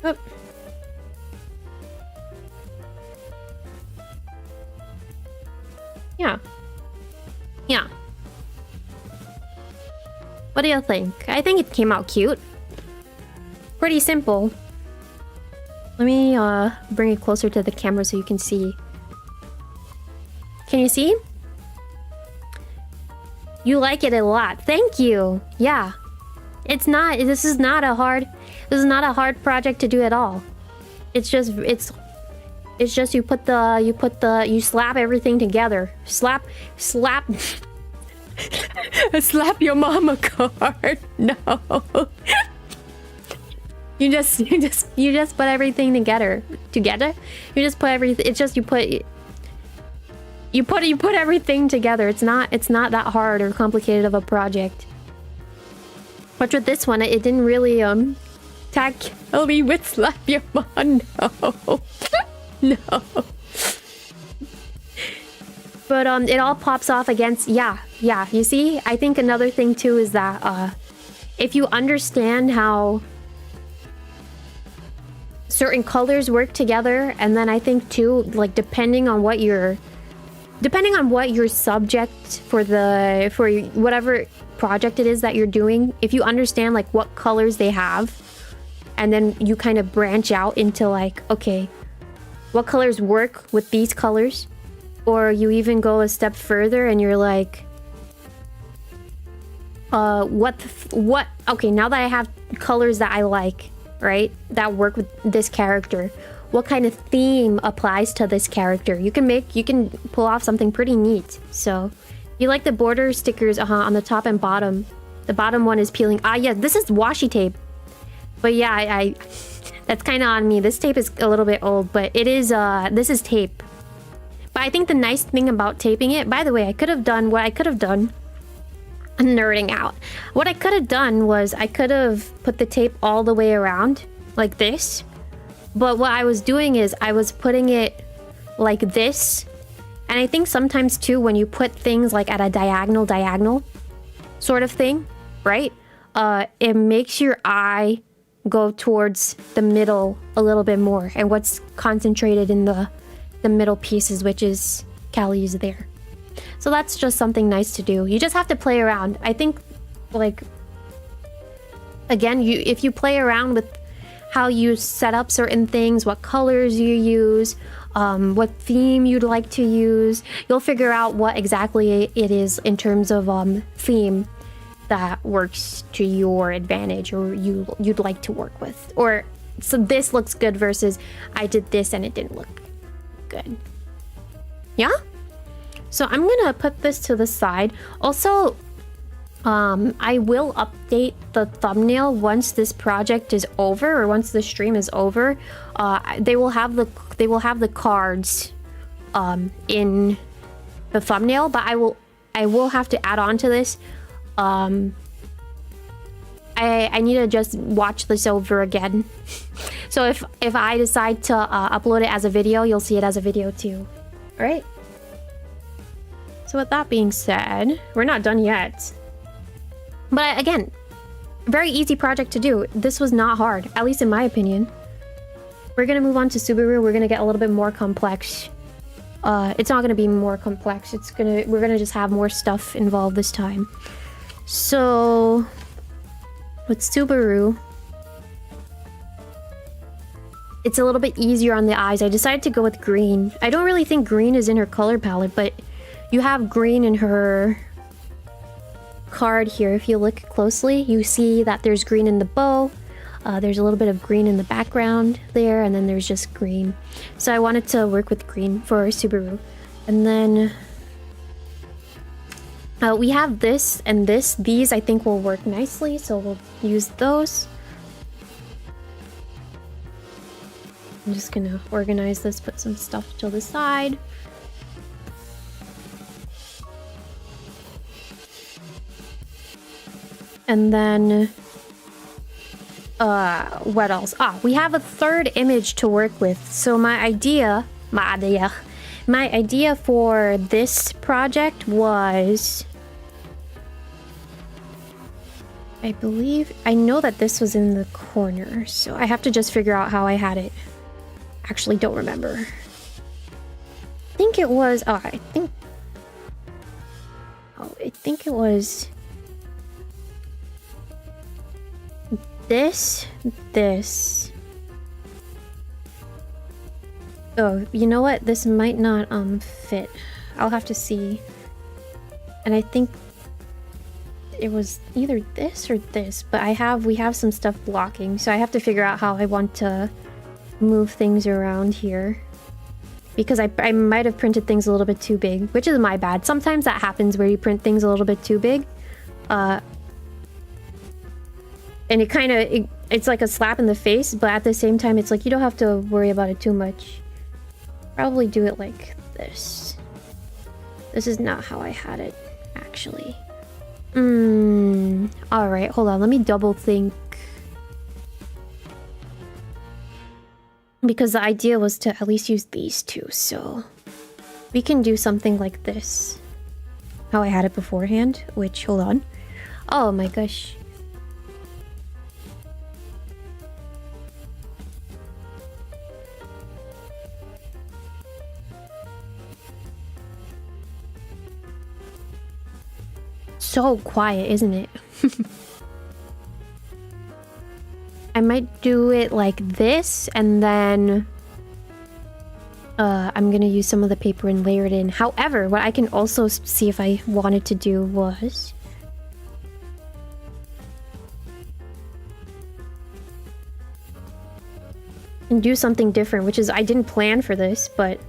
Oh. Yeah. Yeah. What do you think? I think it came out cute. Pretty simple. Let me bring it closer to the camera so you can see. Can you see? You like it a lot. Thank you. Yeah. This is not a hard project to do at all. It's just you slap everything together. Slap slap your mama card. No. You just put everything together. You just put everything. It's just you put everything together. It's not that hard or complicated of a project. But with this one, it didn't really tackle me with slap your mom. No. No. But it all pops off against yeah. You see, I think another thing too is that if you understand how certain colors work together, and then I think too, like depending on what your subject for whatever project it is that you're doing, if you understand like what colors they have, and then you kind of branch out into like, okay, what colors work with these colors, or you even go a step further and you're like, okay, now that I have colors that I like, right, that work with this character, what kind of theme applies to this character? You can pull off something pretty neat. So you like the border stickers on the top and bottom. The bottom one is peeling. Yeah, this is washi tape. But yeah, I that's kind of on me. This tape is a little bit old, but it is this is tape. But I think the nice thing about taping it, by the way, I could have done what I could have done. I'm nerding out. What I could have done was I could have put the tape all the way around like this. But what I was doing is I was putting it like this. And I think sometimes too, when you put things like at a diagonal sort of thing, right? It makes your eye go towards the middle a little bit more. And what's concentrated in the middle pieces, which is Calli's there. So that's just something nice to do. You just have to play around. I think, like, again, if you play around with how you set up certain things, what colors you use, what theme you'd like to use, you'll figure out what exactly it is in terms of theme that works to your advantage or you'd like to work with. Or, so this looks good versus I did this and it didn't look good. Yeah? So I'm gonna put this to the side. Also, I will update the thumbnail once this project is over, or once the stream is over. They will have the cards in the thumbnail, but I will have to add on to this. I need to just watch this over again. So if I decide to upload it as a video, you'll see it as a video too. All right. So with that being said, we're not done yet. But again, very easy project to do. This was not hard, at least in my opinion. We're gonna move on to Subaru. We're gonna get a little bit more complex. It's not gonna be more complex. We're gonna just have more stuff involved this time. So with Subaru, it's a little bit easier on the eyes. I decided to go with green. I don't really think green is in her color palette, but you have green in her card here. If you look closely, you see that there's green in the bow. There's a little bit of green in the background there, and then there's just green. So I wanted to work with green for Subaru. And then we have this and this. These I think will work nicely, so we'll use those. I'm just gonna organize this, put some stuff to the side. And then what else? We have a third image to work with. So my idea for this project was, I know that this was in the corner, so I have to just figure out how I had it. Actually, don't remember. I think it was, I think it was this. Oh, you know what? This might not fit. I'll have to see. And I think it was either this or this, but we have some stuff blocking, so I have to figure out how I want to move things around here. Because I might have printed things a little bit too big, which is my bad. Sometimes that happens where you print things a little bit too big. And it's like a slap in the face, but at the same time, it's like you don't have to worry about it too much. Probably do it like this. This is not how I had it, actually. Alright, hold on. Let me double think. Because the idea was to at least use these two, so we can do something like this. How I had it beforehand, which, hold on. Oh my gosh. So quiet, isn't it? I might do it like this, and then I'm gonna use some of the paper and layer it in. However, what I can also see if I wanted to do was and do something different, which is I didn't plan for this, but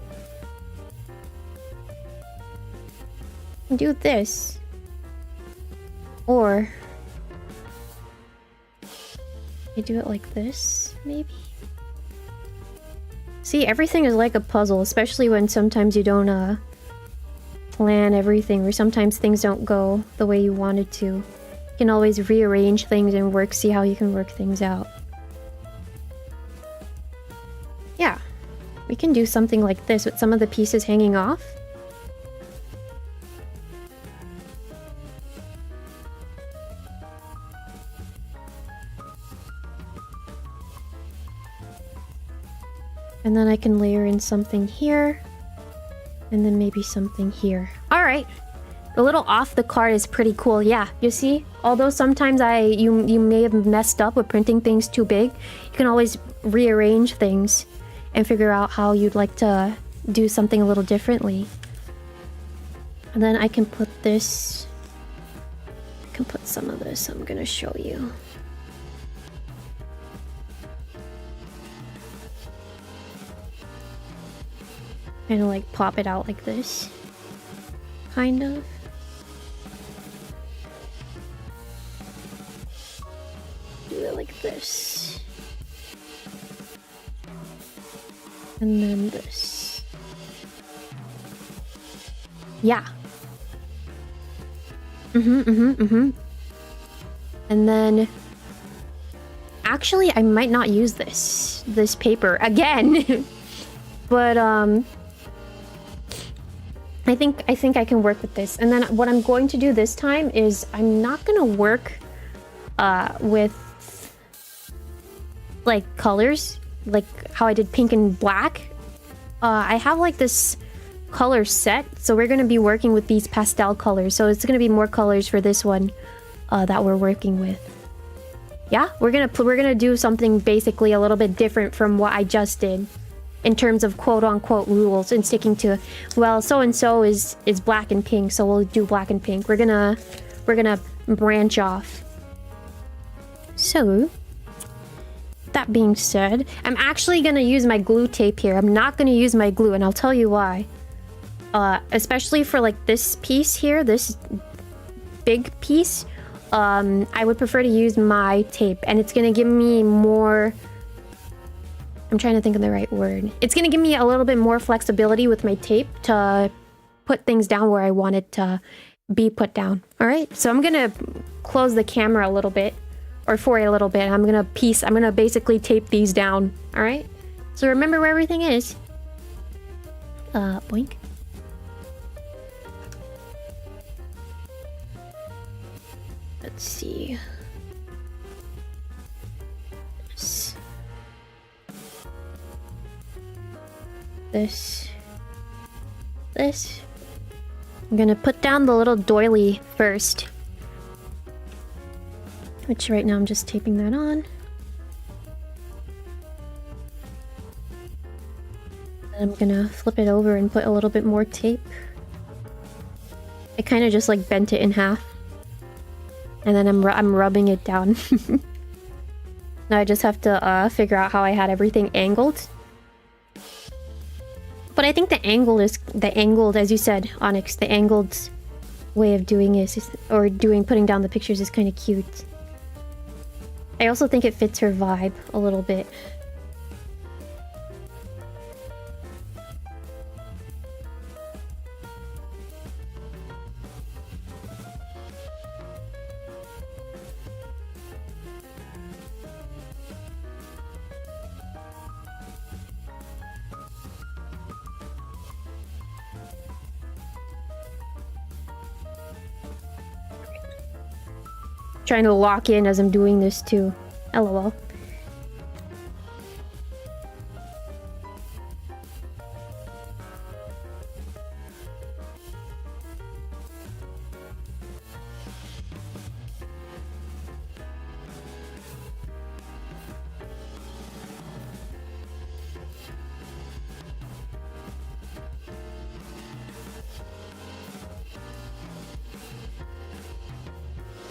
do this. Or I do it like this, maybe? See, everything is like a puzzle, especially when sometimes you don't plan everything, or sometimes things don't go the way you wanted to. You can always rearrange things and see how you can work things out. Yeah, we can do something like this with some of the pieces hanging off. And then I can layer in something here. And then maybe something here. Alright. The little off the card is pretty cool. Yeah, you see? Although sometimes you may have messed up with printing things too big, you can always rearrange things and figure out how you'd like to do something a little differently. And then I can put this... I can put some of this. I'm gonna show you. Kind of like pop it out like this. Kind of. Do it like this. And then this. Yeah. And then... Actually, I might not use this paper again. But, I think I can work with this. And then what I'm going to do this time is I'm not gonna work with like colors, like how I did pink and black. I have like this color set, so we're gonna be working with these pastel colors. So it's gonna be more colors for this one that we're working with. Yeah, we're gonna do something basically a little bit different from what I just did in terms of quote-unquote rules, and sticking to, well, so-and-so is black and pink, so we'll do black and pink. We're gonna branch off. So, that being said, I'm actually gonna use my glue tape here. I'm not gonna use my glue, and I'll tell you why. Especially for like this piece here, this big piece, I would prefer to use my tape, and it's gonna give me more... I'm trying to think of the right word. It's gonna give me a little bit more flexibility with my tape to put things down where I want it to be put down. All right, so I'm gonna close the camera a little bit, or for a little bit. I'm gonna basically tape these down. All right, so remember where everything is. Boink. Let's see. This. I'm gonna put down the little doily first, which right now I'm just taping that on. And I'm gonna flip it over and put a little bit more tape. I kind of just like bent it in half, and then I'm rubbing it down. Now I just have to figure out how I had everything angled. But I think the angled, as you said, Onyx, the angled way of doing is, or putting down the pictures is kind of cute. I also think it fits her vibe a little bit. Trying to lock in as I'm doing this too. LOL.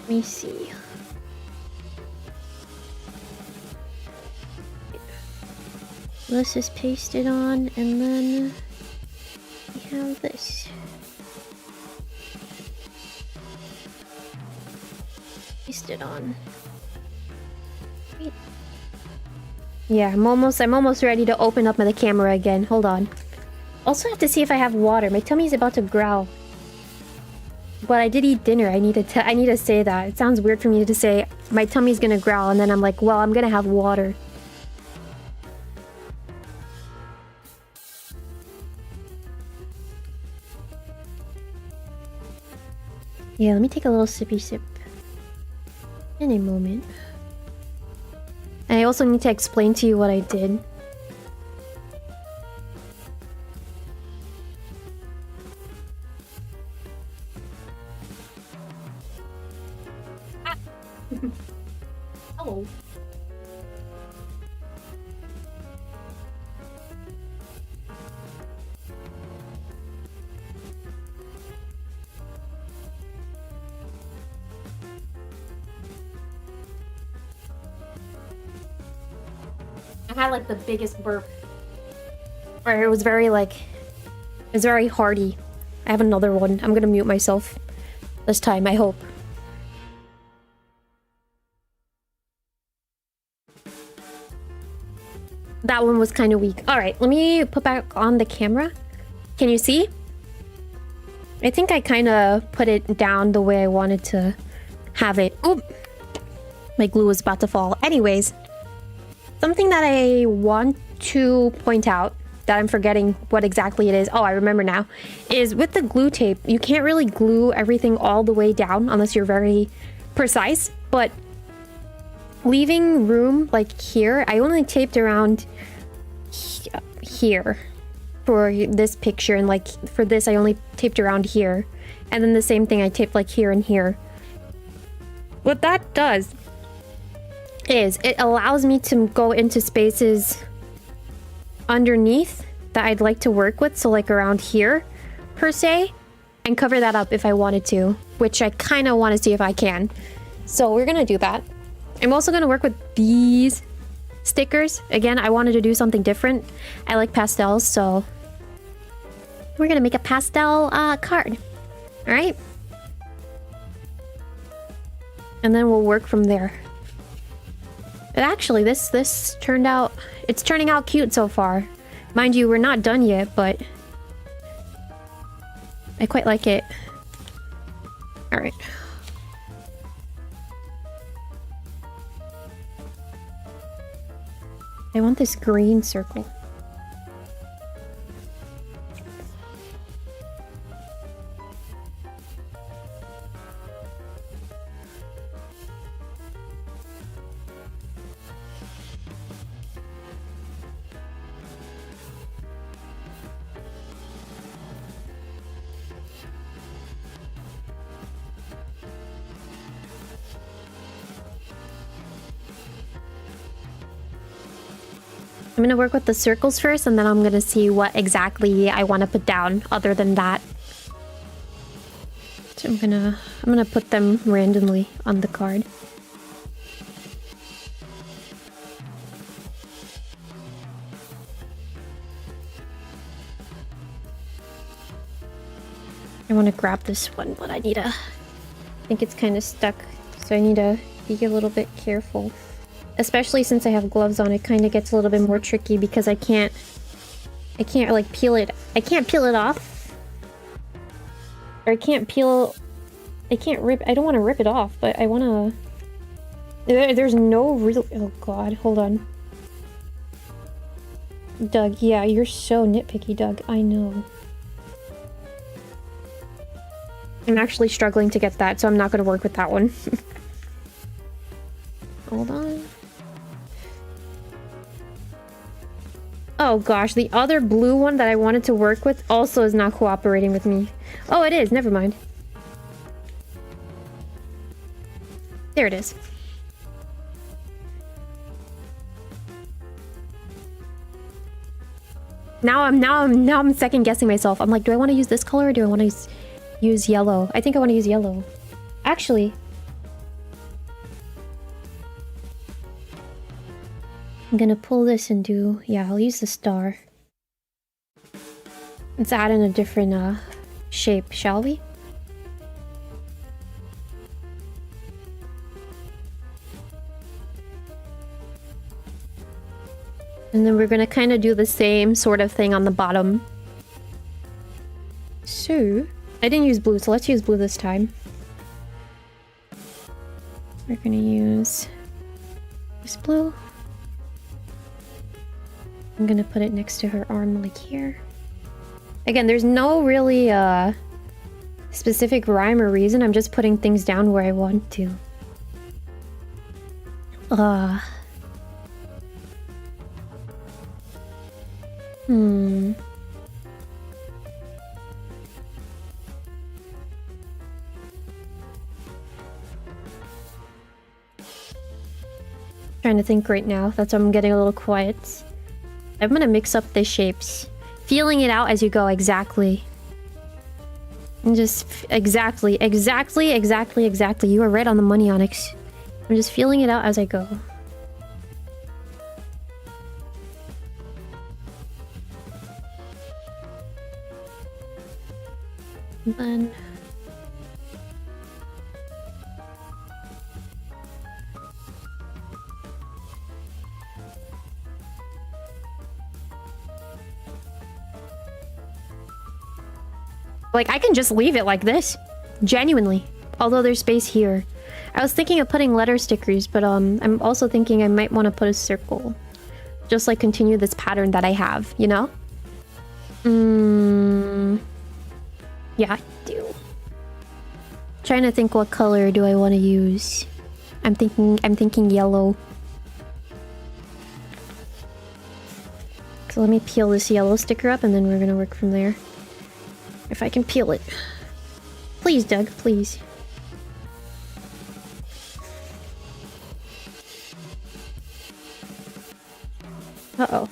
Let me see. This is pasted on, and then we have this. Pasted on. Wait. Yeah, I'm almost ready to open up the camera again. Hold on. Also have to see if I have water. My tummy's about to growl. But I did eat dinner. I need to say that. It sounds weird for me to say my tummy's gonna growl, and then I'm like, well, I'm gonna have water. Yeah, let me take a little sippy sip in a moment. I also need to explain to you what I did. Oh. I had like the biggest burp. Or it was very hearty. I have another one. I'm gonna mute myself this time, I hope. That one was kind of weak. Alright, let me put back on the camera. Can you see? I think I kind of put it down the way I wanted to have it. Oop! My glue was about to fall. Anyways, something that I want to point out that I'm forgetting what exactly it is. Oh, I remember now. Is with the glue tape, you can't really glue everything all the way down unless you're very precise. But leaving room like here, I only taped around here for this picture, and like for this I only taped around here, and then the same thing I taped like here and here. What that does is it allows me to go into spaces underneath that I'd like to work with, so like around here per se, and cover that up if I wanted to, which I kind of want to see if I can. So we're gonna do that. I'm also gonna work with these stickers. Again, I wanted to do something different. I like pastels, so we're gonna make a pastel card. All right, and then we'll work from there. But actually, this turned out, it's turning out cute so far. Mind you, we're not done yet, but I quite like it. All right. I want this green circle. I'm gonna work with the circles first, and then I'm gonna see what exactly I want to put down other than that. So I'm gonna put them randomly on the card. I want to grab this one, but I think it's kind of stuck, so I need to be a little bit careful. Especially since I have gloves on, it kind of gets a little bit more tricky because I can't like peel it. I can't peel it off. Or I can't rip, I don't want to rip it off, but I want to... There's no real... Oh god, hold on. Doug, yeah, you're so nitpicky, Doug. I know. I'm actually struggling to get that, so I'm not going to work with that one. Hold on. Oh gosh, the other blue one that I wanted to work with also is not cooperating with me. Oh, it is. Never mind. There it is. Now I'm second guessing myself. I'm like, do I want to use this color or do I want to use yellow? I think I want to use yellow. Actually, I'm gonna pull this and do... Yeah, I'll use the star. Let's add in a different shape, shall we? And then we're gonna kind of do the same sort of thing on the bottom. So, I didn't use blue, so let's use blue this time. We're gonna use this blue. I'm gonna put it next to her arm, like here. Again, there's no really specific rhyme or reason. I'm just putting things down where I want to. Trying to think right now. That's why I'm getting a little quiet. I'm gonna mix up the shapes. Feeling it out as you go, exactly. And just exactly. You are right on the money, Onyx. I'm just feeling it out as I go. And then... like, I can just leave it like this. Genuinely. Although there's space here. I was thinking of putting letter stickers, but I'm also thinking I might want to put a circle. Just like continue this pattern that I have, you know? Yeah, I do. Trying to think what color do I want to use. I'm thinking yellow. So let me peel this yellow sticker up and then we're gonna work from there. If I can peel it. Please, Doug, please. Uh-oh.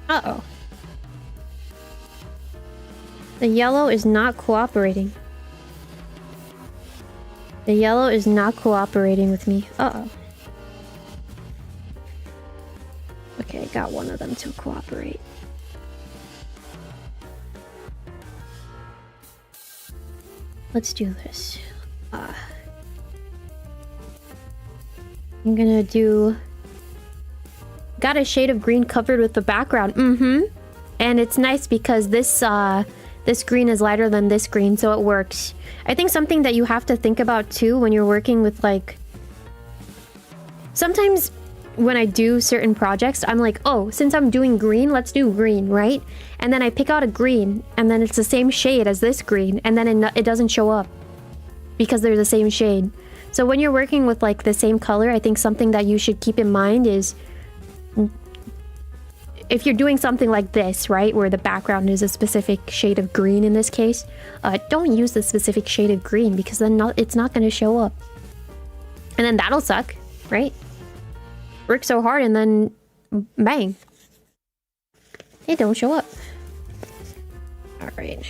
Uh-oh. The yellow is not cooperating. The yellow is not cooperating with me. Uh-oh. Okay, I got one of them to cooperate. Let's do this. I'm gonna do... Got a shade of green covered with the background. And it's nice because this green is lighter than this green, so it works. I think something that you have to think about too when you're working with like... Sometimes when I do certain projects, I'm like, oh, since I'm doing green, let's do green, right? And then I pick out a green, and then it's the same shade as this green, and then it doesn't show up because they're the same shade. So when you're working with like the same color, I think something that you should keep in mind is... If you're doing something like this, right, where the background is a specific shade of green in this case, don't use the specific shade of green because then it's not going to show up. And then that'll suck, right? Work so hard and then bang. It don't show up. All right.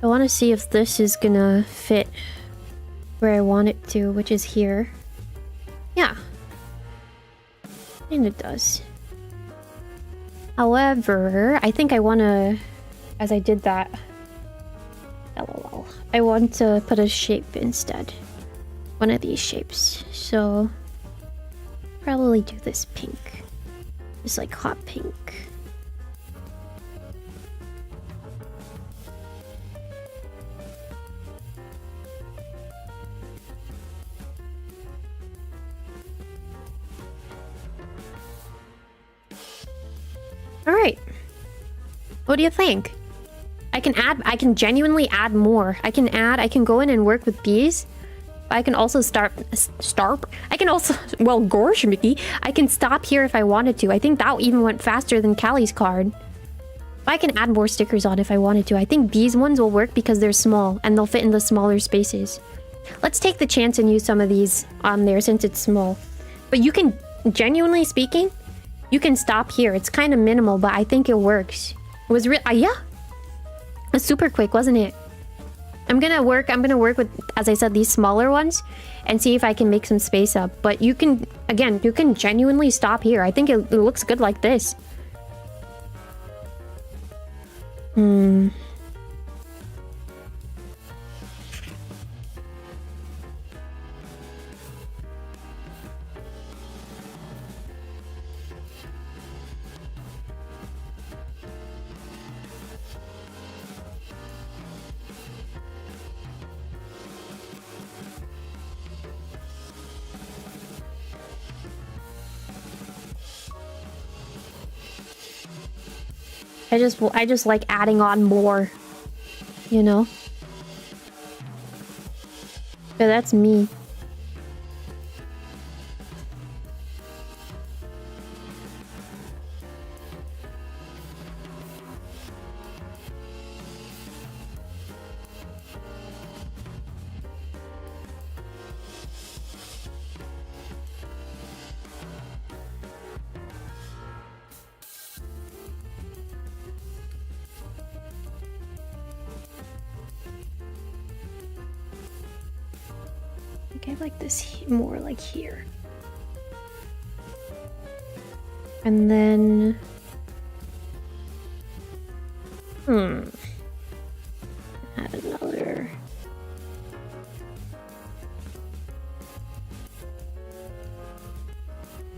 I want to see if this is gonna fit where I want it to, which is here. Yeah. And it does. However, I think I want to, as I did that, LOL, I want to put a shape instead. One of these shapes. So, probably do this pink. Just like hot pink. All right. What do you think? I can genuinely add more. I can go in and work with bees. I can also I can also, well, gosh, Mickey. I can stop here if I wanted to. I think that even went faster than Callie's card. I can add more stickers on if I wanted to. I think these ones will work because they're small and they'll fit in the smaller spaces. Let's take the chance and use some of these on there since it's small. But you can, genuinely speaking, you can stop here. It's kind of minimal, but I think it works. It was yeah. It was super quick, wasn't it? I'm gonna work with, as I said, these smaller ones and see if I can make some space up. But you can, again, you can genuinely stop here. I think it looks good like this. I just like adding on more, you know? But that's me. I like this more like here. And then... add another...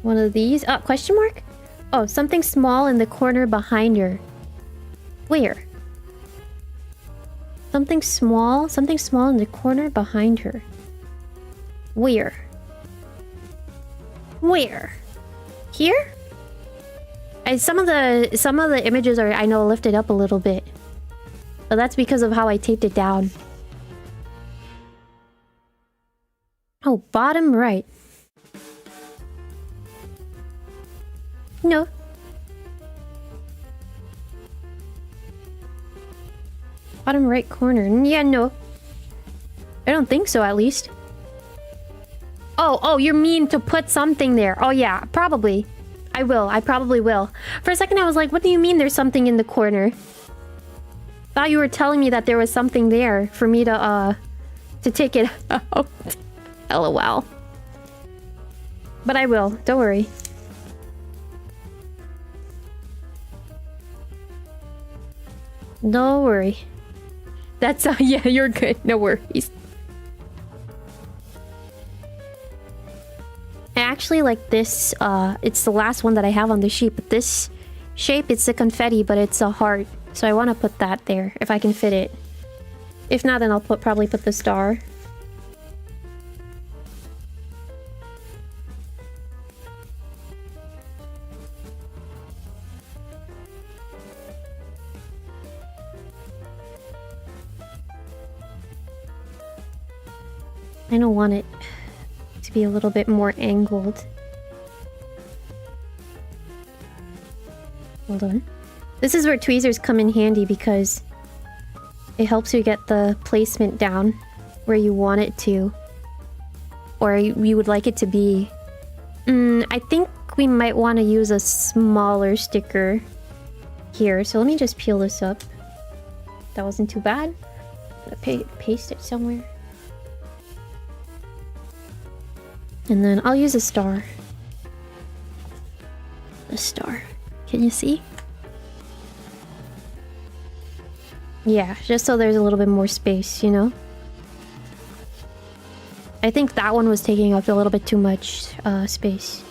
one of these. Oh, question mark? Oh, something small in the corner behind her. Where? Something small in the corner behind her. Where? Where? Here? Some of the images are, I know, lifted up a little bit. But that's because of how I taped it down. Oh, bottom right. No. Bottom right corner. Yeah, no. I don't think so, at least. Oh, you mean to put something there? Oh, yeah, probably. I will. I probably will. For a second, I was like, what do you mean there's something in the corner? Thought you were telling me that there was something there for me to take it out. LOL. But I will. Don't worry. No worry. That's yeah, you're good. No worries. I actually like this. It's the last one that I have on the sheet, but this shape, it's a confetti, but it's a heart. So I want to put that there if I can fit it. If not, then I'll probably put the star. I don't want it to be a little bit more angled. Hold on. This is where tweezers come in handy because it helps you get the placement down where you want it to. Or you would like it to be. I think we might want to use a smaller sticker here. So let me just peel this up. That wasn't too bad. I'm gonna paste it somewhere. And then I'll use a star. A star. Can you see? Yeah, just so there's a little bit more space, you know? I think that one was taking up a little bit too much space.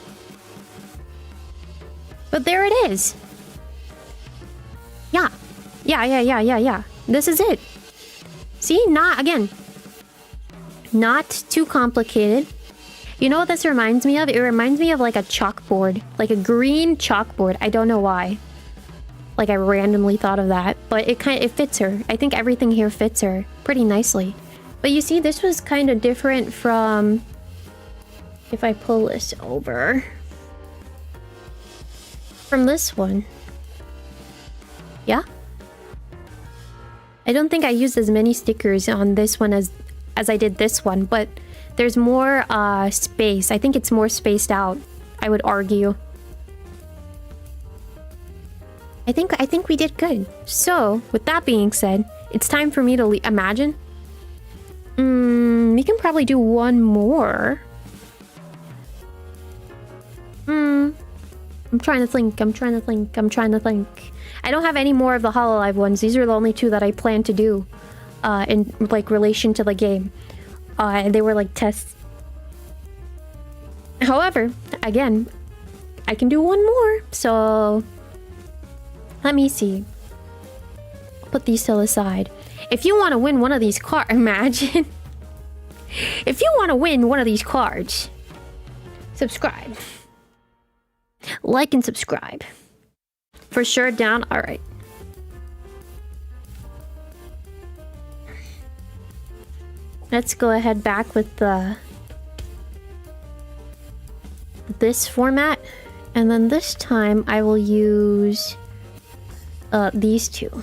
But there it is! Yeah. Yeah. This is it. See? Again. Not too complicated. You know what this reminds me of? It reminds me of like a chalkboard. Like a green chalkboard. I don't know why. Like I randomly thought of that. But it fits her. I think everything here fits her pretty nicely. But you see, this was kind of different from... If I pull this over... From this one. Yeah? I don't think I used as many stickers on this one as I did this one. But... There's more space. I think it's more spaced out, I would argue. I think we did good. So, with that being said, it's time for me to imagine. We can probably do one more. I'm trying to think. I don't have any more of the HoloLive ones. These are the only two that I plan to do in like relation to the game. They were like tests. However, again, I can do one more. So let me see. Put these to the side. If you want to win one of these cards, imagine. If you want to win one of these cards, subscribe. Like and subscribe. For sure, down. All right. Let's go ahead back with this format. And then this time I will use these two.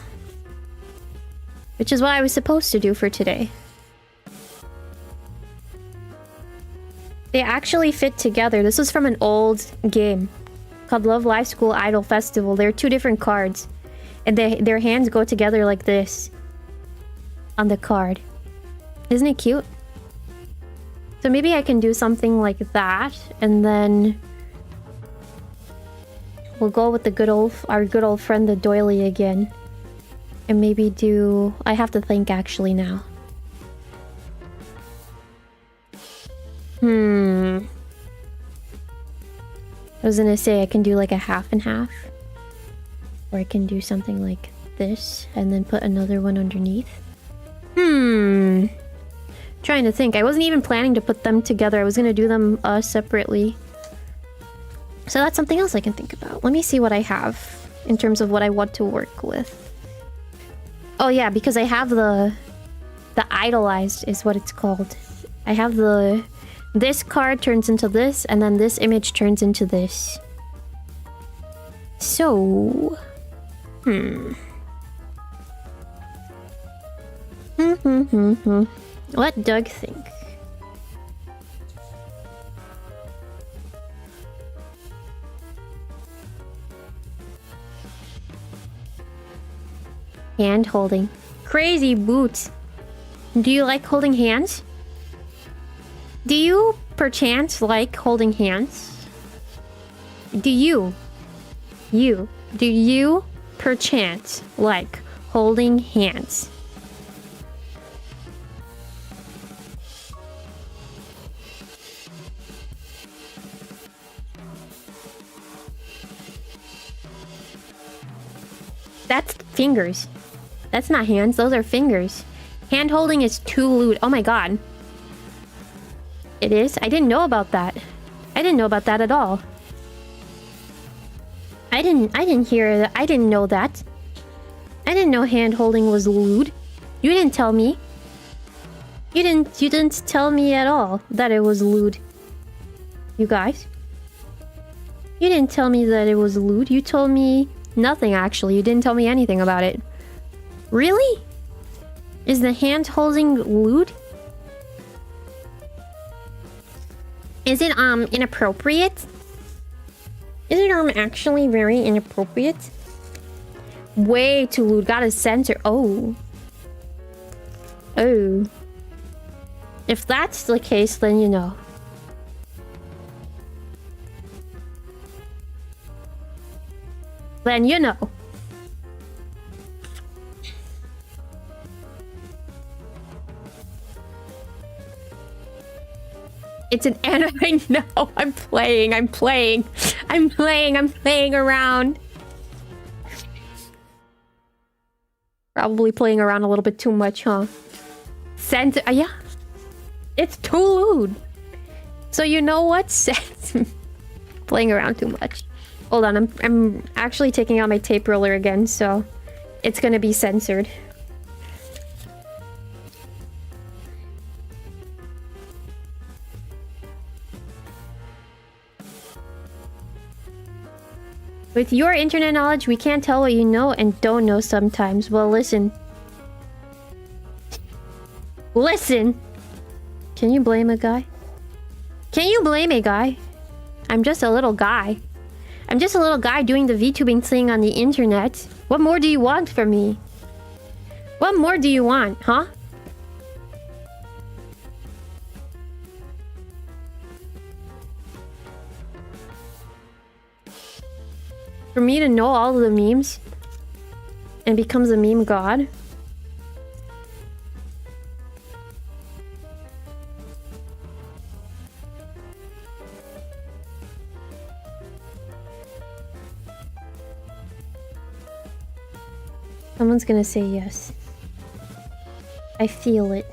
Which is what I was supposed to do for today. They actually fit together. This was from an old game called Love Live School Idol Festival. They're two different cards. And their hands go together like this on the card. Isn't it cute? So maybe I can do something like that, and then we'll go with our good old friend the doily again, and maybe do. I have to think actually now. I was gonna say I can do like a half and half, or I can do something like this and then put another one underneath. Trying to think. I wasn't even planning to put them together. I was gonna do them separately. So that's something else I can think about. Let me see what I have in terms of what I want to work with. Oh yeah, because I have the idolized is what it's called. I have this card turns into this, and then this image turns into this. So... What Doug think? Hand holding. Crazy boots. Do you like holding hands? Do you perchance like holding hands? Do you perchance like holding hands? That's fingers. That's not hands, those are fingers. Hand holding is too lewd. Oh my god. It is? I didn't know about that. I didn't know about that at all. I didn't hear that. I didn't know that. I didn't know hand holding was lewd. You didn't tell me. You didn't tell me at all that it was lewd. You guys. You didn't tell me that it was lewd. You told me nothing actually. You didn't tell me anything about it. Really? Is the hand holding lewd? Is it inappropriate? Is it actually very inappropriate? Way too lewd. Gotta censor. Oh. Oh. If that's the case, then you know. Then you know. It's an anime. No, I'm playing around. Probably playing around a little bit too much, huh? Yeah. It's too lewd. So you know what? Playing around too much. Hold on, I'm actually taking out my tape roller again, so it's gonna be censored. With your internet knowledge, we can't tell what you know and don't know sometimes. Well, listen. Listen! Can you blame a guy? Can you blame a guy? I'm just a little guy. I'm just a little guy doing the VTubing thing on the internet. What more do you want from me? What more do you want, huh? For me to know all of the memes and becomes a meme god? Someone's gonna say yes. I feel it.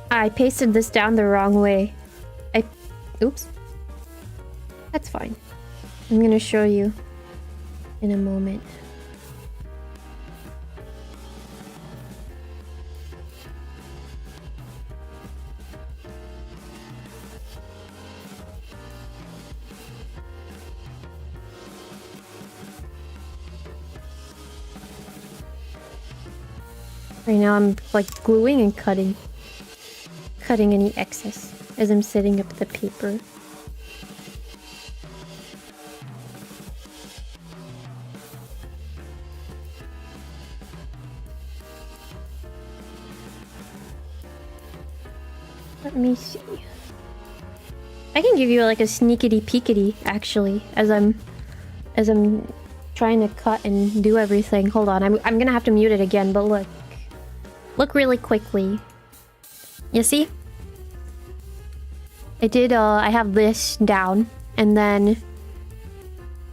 I pasted this down the wrong way. Oops. That's fine. I'm gonna show you in a moment. Right now I'm like gluing and cutting any excess as I'm setting up the paper. Let me see. I can give you like a sneakity peekity actually, as I'm trying to cut and do everything. Hold on, I'm gonna have to mute it again, but look really quickly. You see? I have this down, and then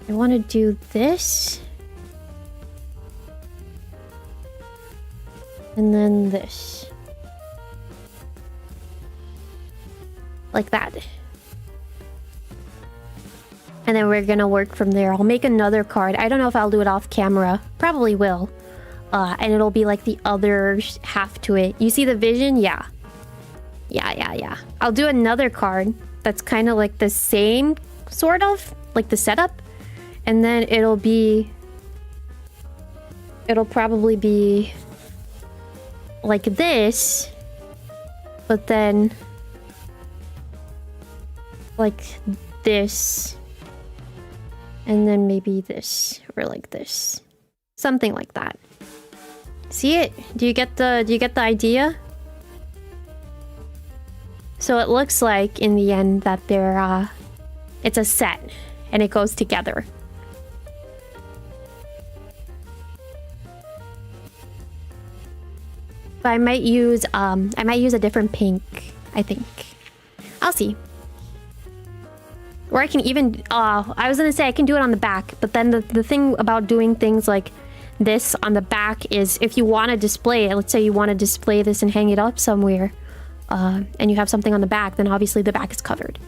I want to do this. And then this. Like that. And then we're gonna work from there. I'll make another card. I don't know if I'll do it off camera. Probably will. And it'll be like the other half to it. You see the vision? Yeah. Yeah. I'll do another card that's kind of like the same, sort of. Like the setup. And then it'll probably be like this, but then like this, and then maybe this, or like this, something like that. See it? Do you get the idea? So it looks like in the end that it's a set and it goes together. But I might use a different pink, I think. I'll see. Or I can even I was gonna say I can do it on the back, but then the thing about doing things like this on the back is if you want to display it, let's say you want to display this and hang it up somewhere, and you have something on the back, then obviously the back is covered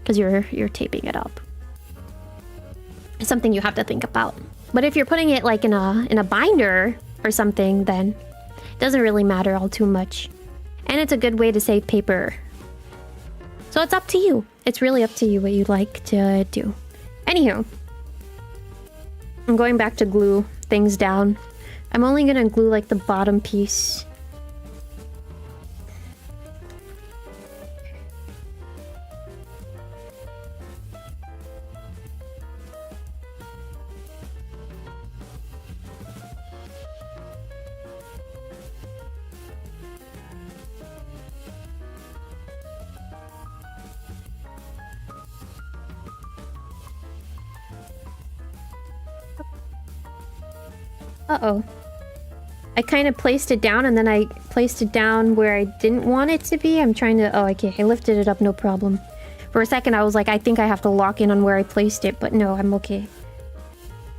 because you're taping it up. It's something you have to think about. But if you're putting it like in a binder or something, then doesn't really matter all too much. And it's a good way to save paper. So it's up to you. It's really up to you what you'd like to do. Anywho, I'm going back to glue things down. I'm only gonna glue like the bottom piece. Uh-oh. I kind of placed it down and then I placed it down where I didn't want it to be. I'm trying to... Oh, okay. I lifted it up, no problem. For a second, I was like, I think I have to lock in on where I placed it, but no, I'm okay.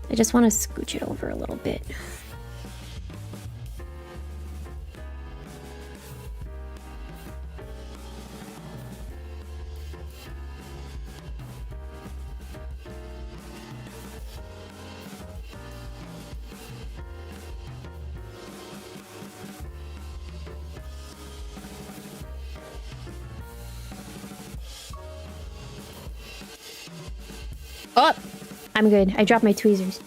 I just want to scooch it over a little bit. Oh! I'm good. I dropped my tweezers.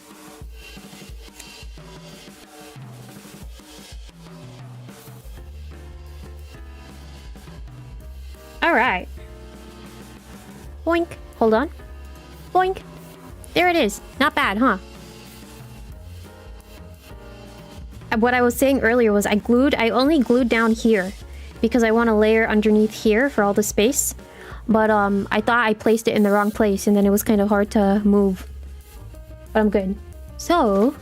Alright. Boink. Hold on. Boink. There it is. Not bad, huh? What I was saying earlier was I only glued down here because I want a layer underneath here for all the space. But I thought I placed it in the wrong place and then it was kind of hard to move. But I'm good. So...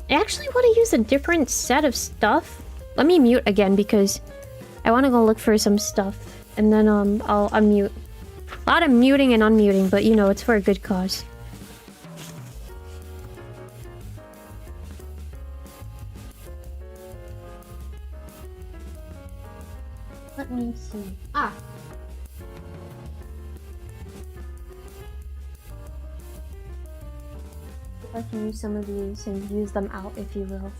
I actually want to use a different set of stuff. Let me mute again because I want to go look for some stuff. And then I'll unmute. A lot of muting and unmuting, but you know, it's for a good cause. Let me see. Ah! If I can use some of these and use them out, if you will.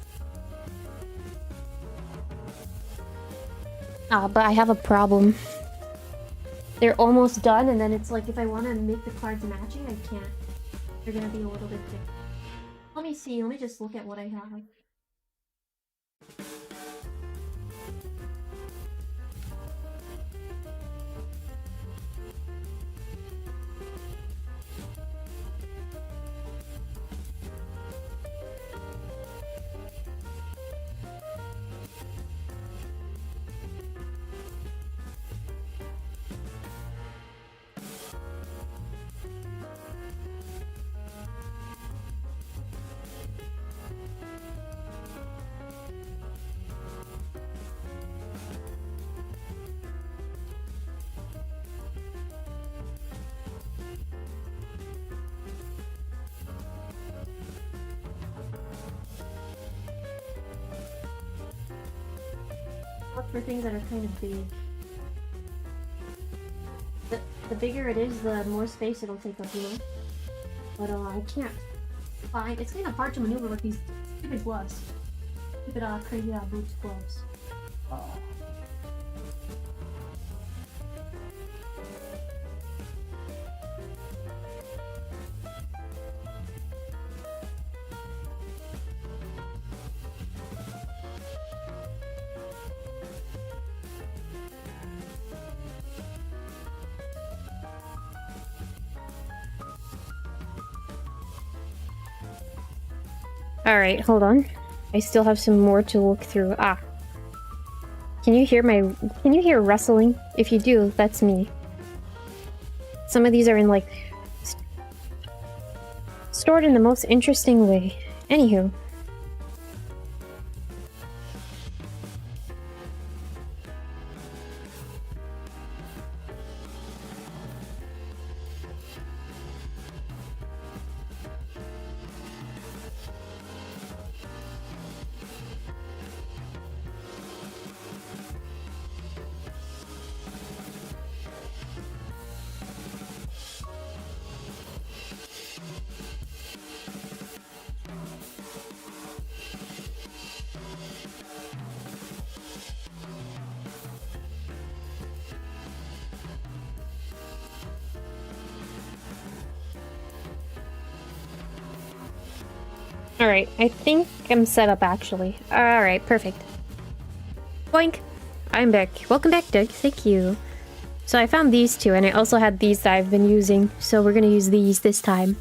Ah, but I have a problem. They're almost done, and then it's like if I want to make the cards matching, I can't. They're gonna be a little bit different. Let me see. Let me just look at what I have. for things that are kind of big. The bigger it is, the more space it'll take up, you know? But I can't find... It's kind of hard to maneuver with these stupid gloves. Stupid crazy boots gloves. Alright, hold on. I still have some more to look through. Ah. Can you hear rustling? If you do, that's me. Some of these are in like... stored in the most interesting way. Anywho. Alright, I think I'm set up actually. Alright, perfect. Boink! I'm back. Welcome back, Doug. Thank you. So I found these two, and I also had these that I've been using, so we're gonna use these this time.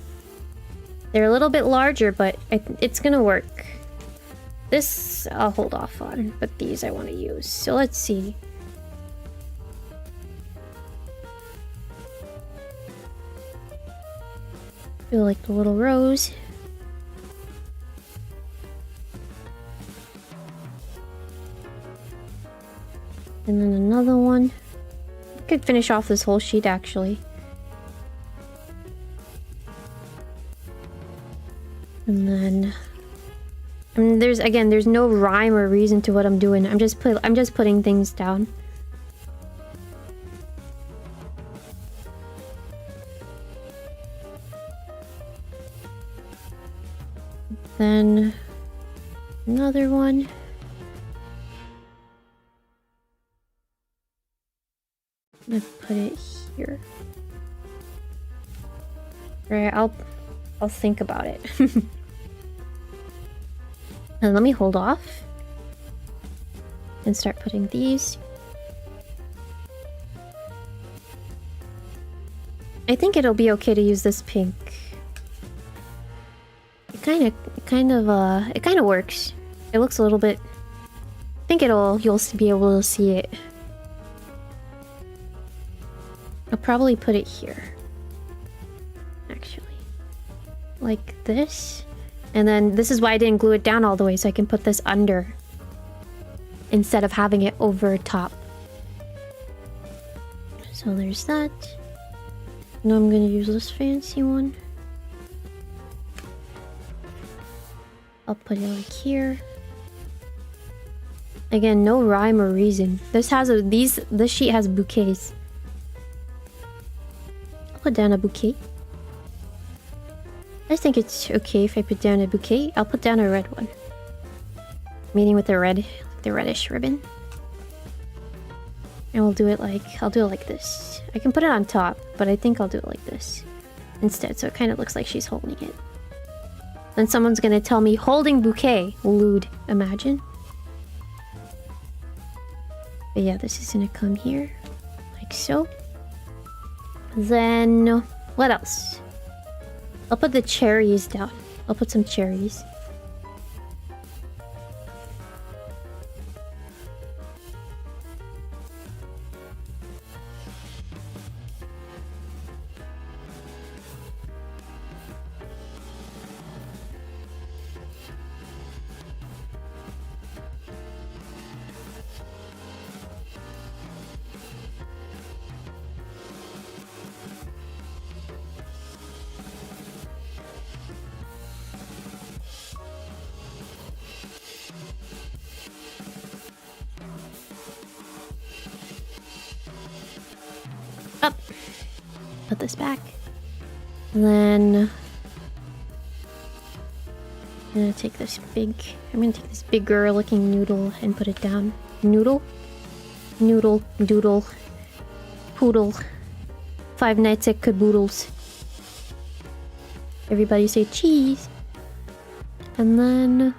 They're a little bit larger, but it's gonna work. This I'll hold off on, but these I want to use. So let's see. Feel like the little rose. And then another one. I could finish off this whole sheet actually. And then there's no rhyme or reason to what I'm doing. I'm just putting things down. Then another one. I'm gonna put it here. Right, I'll think about it. And let me hold off and start putting these. I think it'll be okay to use this pink. It kind of works. It looks a little bit. I think you'll be able to see it. I'll probably put it here. Actually. Like this. And then this is why I didn't glue it down all the way, so I can put this under. Instead of having it over top. So there's that. Now I'm gonna use this fancy one. I'll put it like here. Again, no rhyme or reason. This sheet has bouquets. Put down a bouquet. I think it's okay if I put down a bouquet. I'll put down a red one. Meaning with the reddish ribbon. And I'll do it like this. I can put it on top, but I think I'll do it like this instead, so it kind of looks like she's holding it. Then someone's gonna tell me, holding bouquet. Lewd. Imagine. But yeah, this is gonna come here. Like so. Then, what else? I'll put the cherries down. I'll put some cherries. Up. Put this back. And then I'm gonna take this bigger looking noodle and put it down. Noodle? Noodle, doodle, poodle. 5 nights at Caboodles. Everybody say cheese. And then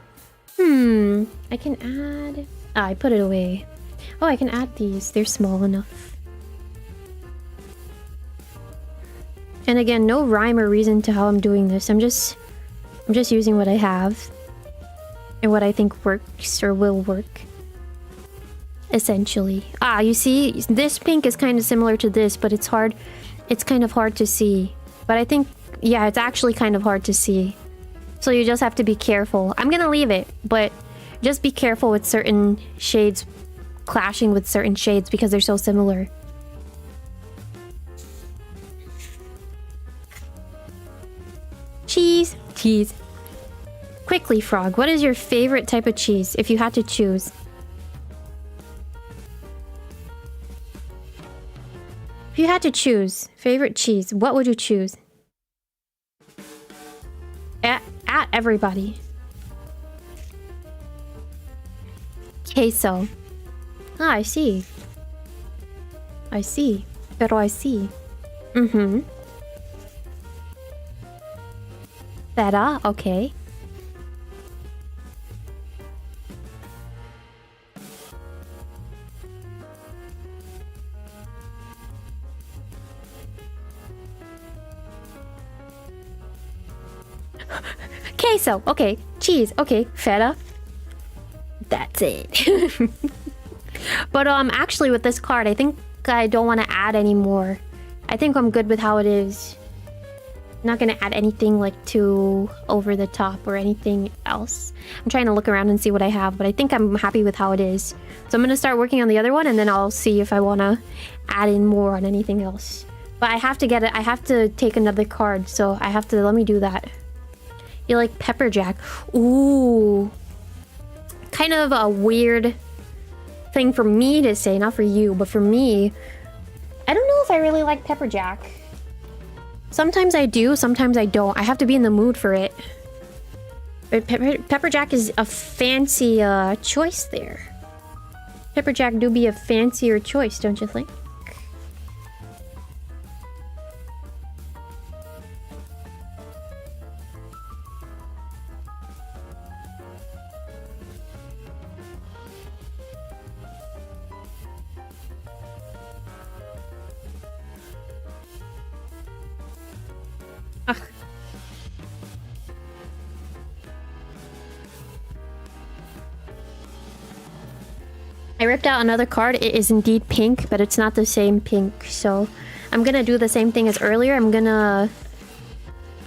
I can add... Ah, I put it away. Oh, I can add these. They're small enough. And again, no rhyme or reason to how I'm doing this. I'm just using what I have. And what I think works or will work. Essentially. Ah, you see? This pink is kind of similar to this, but it's hard. It's kind of hard to see. But I think... Yeah, it's actually kind of hard to see. So you just have to be careful. I'm gonna leave it, but just be careful with certain shades clashing with certain shades because they're so similar. Cheese. Cheese. Quickly, Frog, what is your favorite type of cheese if you had to choose? If you had to choose favorite cheese, what would you choose? At everybody. Queso. Ah, I see. I see. Pero I see. Mm-hmm. Feta, okay. Queso, okay. Cheese, okay. Feta. That's it. But actually with this card, I think I don't want to add any more. I think I'm good with how it is. I'm not gonna add anything like too over the top or anything else. I'm trying to look around and see what I have, but I think I'm happy with how it is. So I'm gonna start working on the other one and then I'll see if I want to add in more on anything else. But I have to get it. I have to take another card, so I have to... Let me do that. You like pepper jack? Ooh. Kind of a weird thing for me to say, not for you, but for me. I don't know if I really like pepper jack. Sometimes I do, sometimes I don't. I have to be in the mood for it. But pepper jack is a fancy choice there. Pepper jack do be a fancier choice, don't you think? Ugh. I ripped out another card. It is indeed pink, but it's not the same pink. So I'm gonna do the same thing as earlier. I'm gonna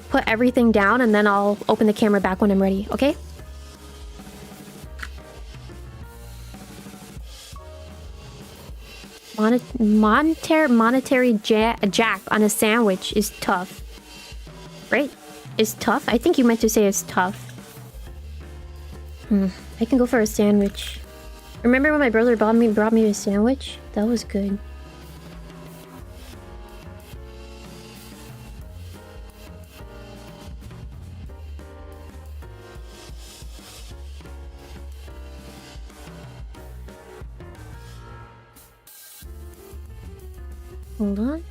put everything down and then I'll open the camera back when I'm ready, okay? Monetary jack on a sandwich is tough. Right? Is tough? I think you meant to say it's tough. I can go for a sandwich. Remember when my brother brought me a sandwich? That was good. Hold on.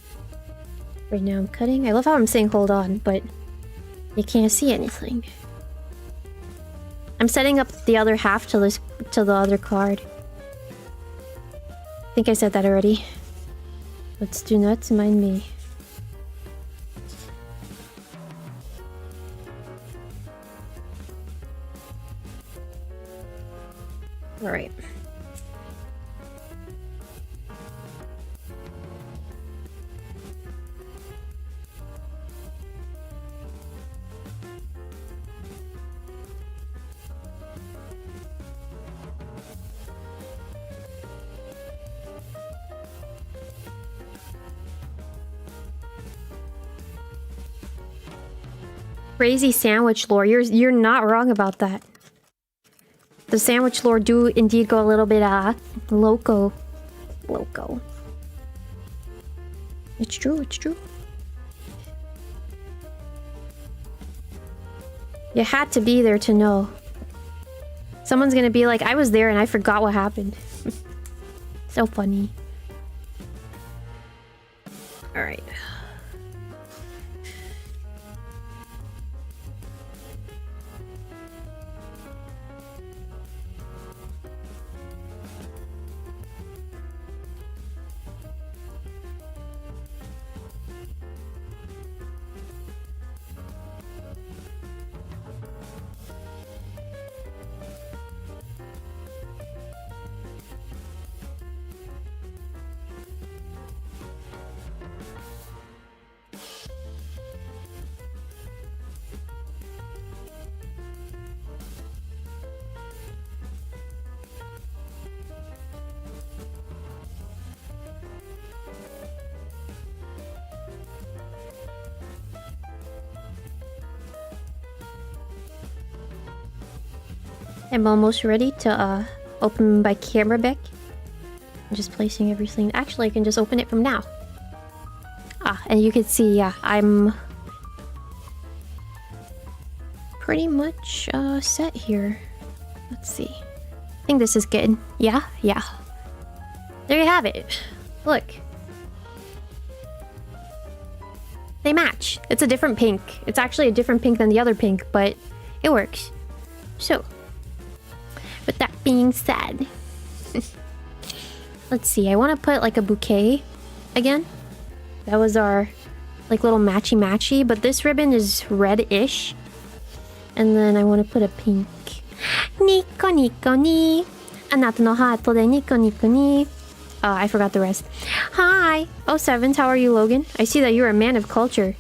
Right now I'm cutting. I love how I'm saying hold on, but you can't see anything. I'm setting up the other half to the other card. I think I said that already. But do not mind me. Alright. Crazy sandwich lore. You're not wrong about that. The sandwich lore do indeed go a little bit loco. It's true, it's true. You had to be there to know. Someone's gonna be like, I was there and I forgot what happened. So funny. Alright. I'm almost ready to open my camera back. I'm just placing everything. Actually, I can just open it from now. Ah, and you can see, yeah, I'm pretty much set here. Let's see. I think this is good. Yeah, yeah. There you have it. Look. They match. It's a different pink. It's actually a different pink than the other pink, but it works. So, with that being said, let's see. I want to put like a bouquet again. That was our like little matchy-matchy, but this ribbon is red-ish. And then I want to put a pink. Nico nico ni. Anata no hato de nico nico ni. I forgot the rest. Hi! Oh, Sevens, how are you, Logan? I see that you're a man of culture.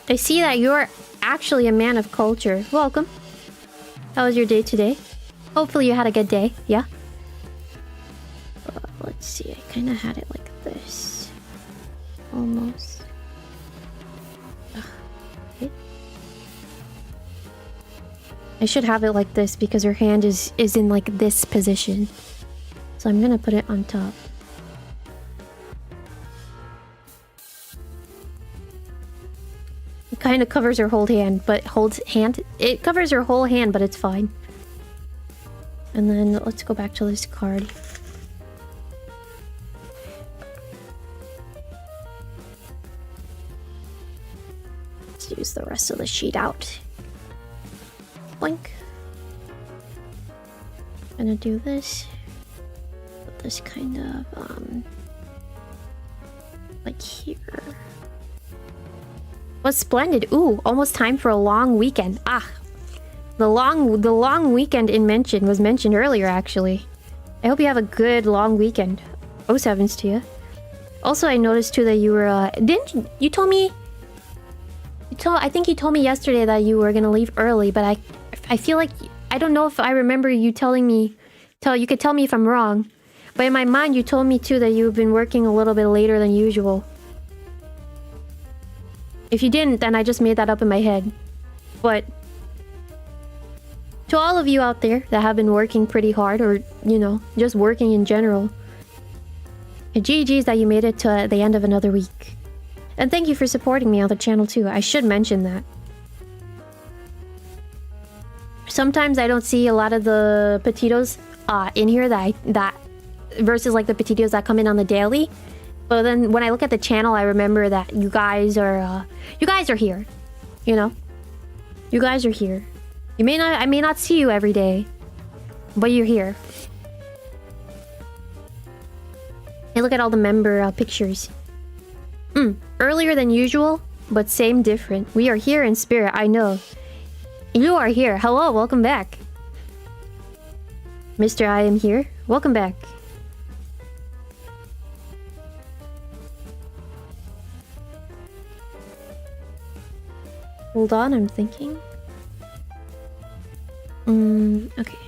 I see that you're actually a man of culture. Welcome. How was your day today? Hopefully you had a good day, yeah? Let's see, I kind of had it like this. Almost. Okay. I should have it like this because her hand is in like this position. So I'm gonna put it on top. It kind of covers her whole hand, but it covers her whole hand, but it's fine. And then let's go back to this card. Let's use the rest of the sheet out. Boink. Gonna do this. Put this kind of like here. Was splendid. Ooh, almost time for a long weekend. Ah, the long weekend was mentioned earlier, actually. I hope you have a good long weekend. Oh, sevens to you. Also, I noticed too that you were you told me I think you told me yesterday that you were gonna leave early, but I feel like I don't know if I remember you telling me. You could tell me if I'm wrong, but in my mind you told me too that you've been working a little bit later than usual. If you didn't, then I just made that up in my head. But to all of you out there that have been working pretty hard, or, you know, just working in general, GG's that you made it to the end of another week. And thank you for supporting me on the channel too. I should mention that. Sometimes I don't see a lot of the petitos in here that versus like the petitos that come in on the daily. But then when I look at the channel, I remember that you guys are here, you know? You guys are here. I may not see you every day, but you're here. Hey, look at all the member pictures. Earlier than usual, but same different. We are here in spirit, I know. You are here. Hello, welcome back. Mr. I am here. Welcome back. Hold on, I'm thinking. Okay.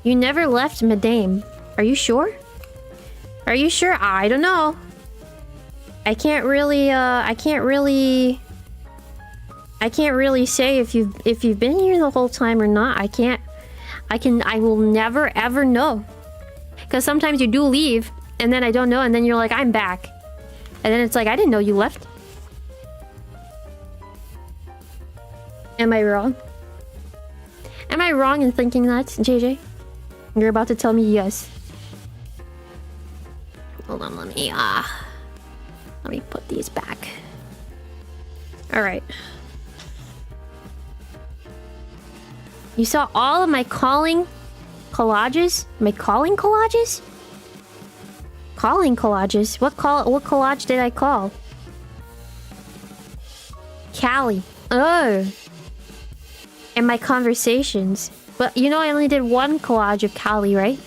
You never left Madame. Are you sure? Are you sure? I don't know. I can't really say if you've been here the whole time or not. I will never ever know. Because sometimes you do leave and then I don't know, and then you're like, I'm back. And then it's like, I didn't know you left. Am I wrong? Am I wrong in thinking that, JJ? You're about to tell me yes. Hold on, let me put these back. Alright. You saw all of my calling collages? My calling collages? Calling collages? What collage did I call? Callie. Oh. And my conversations. But you know I only did one collage of Callie, right?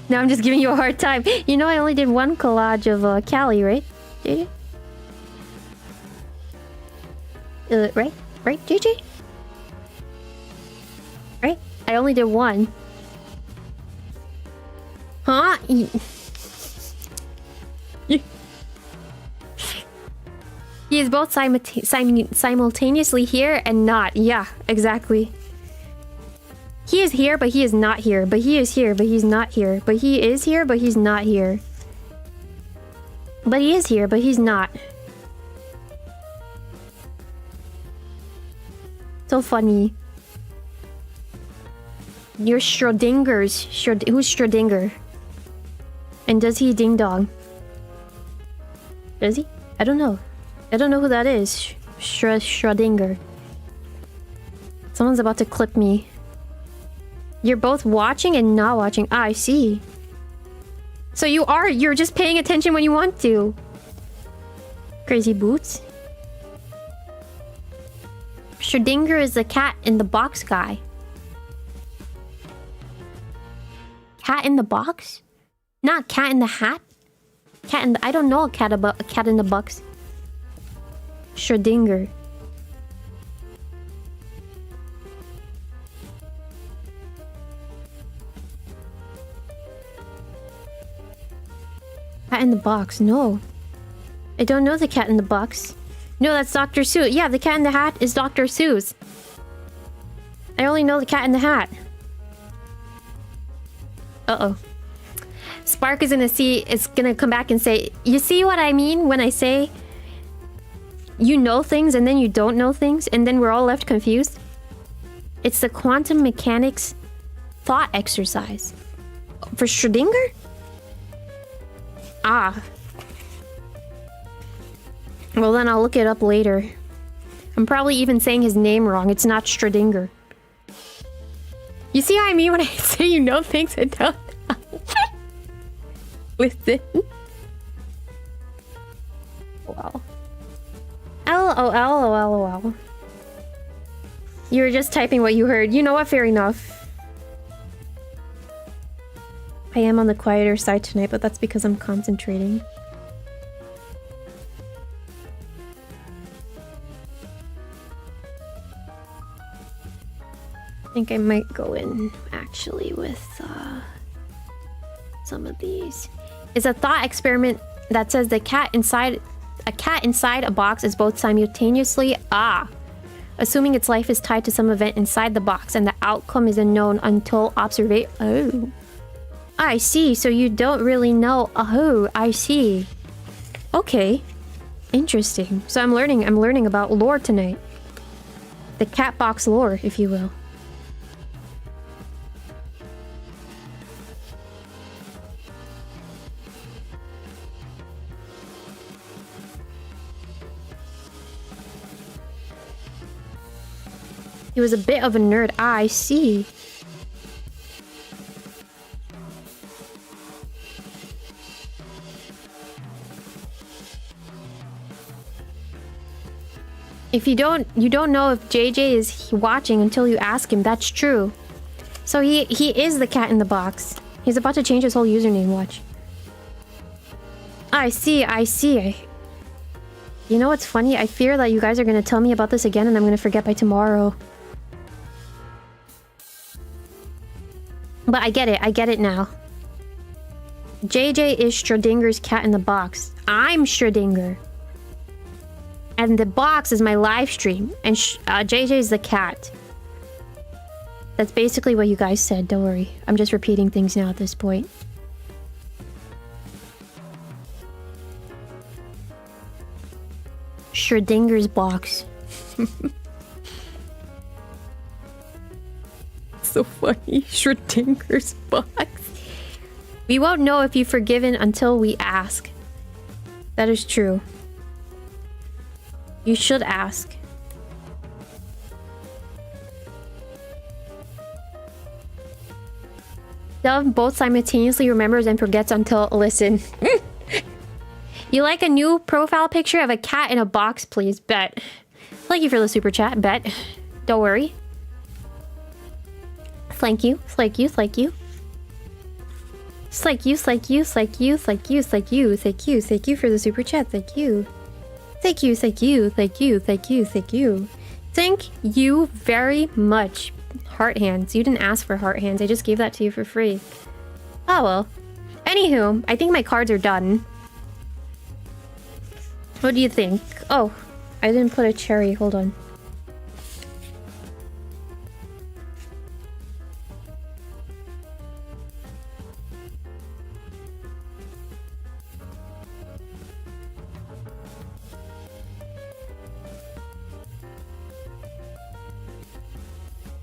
No, I'm just giving you a hard time. You know I only did one collage of Callie, right? JJ? Right? Right, JJ? Right? I only did one. Huh? He is both simultaneously here and not. Yeah, exactly. He is here, but he is not here. But he is here, but he's not here. But he is here, but he's not here. But he is here, but he's not. So funny. You're Schrodinger's. Who's Schrodinger? And does he ding dong? Does he? I don't know. I don't know who that is. Schrodinger. Someone's about to clip me. You're both watching and not watching. Ah, I see. So you're just paying attention when you want to. Crazy boots. Schrodinger is the cat in the box guy. Cat in the box? Not cat in the hat? Cat in the... I don't know a cat in the box. Schrodinger. Cat in the box, no. I don't know the cat in the box. No, that's Dr. Seuss. Yeah, the cat in the hat is Dr. Seuss. I only know the cat in the hat. Uh-oh. Spark is gonna come back and say, you see what I mean when I say you know things and then you don't know things and then we're all left confused? It's the quantum mechanics thought exercise. For Schrodinger? Ah. Well, then I'll look it up later. I'm probably even saying his name wrong. It's not Schrodinger. You see what I mean when I say you know things and don't? Listen. Wow. LOL. You were just typing what you heard. You know what? Fair enough. I am on the quieter side tonight, but that's because I'm concentrating. I think I might go in actually with some of these. It's a thought experiment that says a cat inside a box is both simultaneously assuming its life is tied to some event inside the box and the outcome is unknown until observation. Oh, I see. So you don't really know. Oh, I see. Okay, interesting. So I'm learning about lore tonight. The cat box lore, if you will. He was a bit of a nerd. I see. If you don't know if JJ is watching until you ask him. That's true. So he is the cat in the box. He's about to change his whole username. Watch. I see. You know what's funny? I fear that you guys are gonna tell me about this again and I'm gonna forget by tomorrow. But I get it now. JJ is Schrodinger's cat in the box. I'm Schrodinger. And the box is my live stream. And JJ is the cat. That's basically what you guys said. Don't worry. I'm just repeating things now at this point. Schrödinger's box. So funny. Schrödinger's box. We won't know if you've forgiven until we ask. That is true. You should ask. Dove both simultaneously remembers and forgets until listen. You like a new profile picture of a cat in a box, please? Bet. Thank you for the super chat. Bet. Don't worry. Thank you. Thank you. Thank you. Thank you. Thank you. Thank you. Thank you. Thank you. Thank you. Thank you for the super chat. Thank you. Thank you. Thank you. Thank you. Thank you. Thank you. Thank you very much. Heart hands. You didn't ask for heart hands. I just gave that to you for free. Oh well. Anywho, I think my cards are done. What do you think? Oh, I didn't put a cherry. Hold on.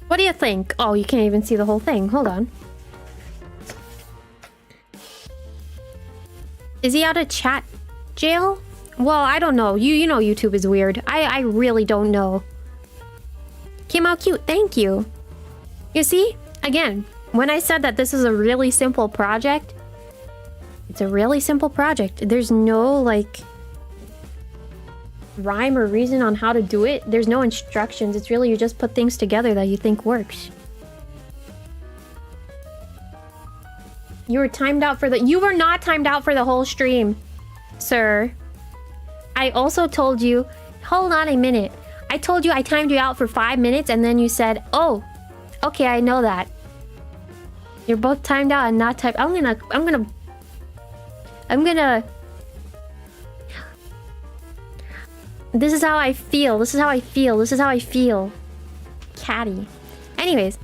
What do you think? Oh, you can't even see the whole thing. Hold on. Is he out of chat jail? Well, I don't know. You know YouTube is weird. I really don't know. Came out cute. Thank you. You see? Again, when I said that this is a really simple project, it's a really simple project. There's no, like, rhyme or reason on how to do it. There's no instructions. It's really you just put things together that you think works. You were timed out for the... You were not timed out for the whole stream, sir. I also told you... Hold on a minute. I told you I timed you out for 5 minutes and then you said, oh, okay, I know that. You're both timed out and not timed... I'm gonna... This is how I feel. This is how I feel. This is how I feel. Catty. Anyways.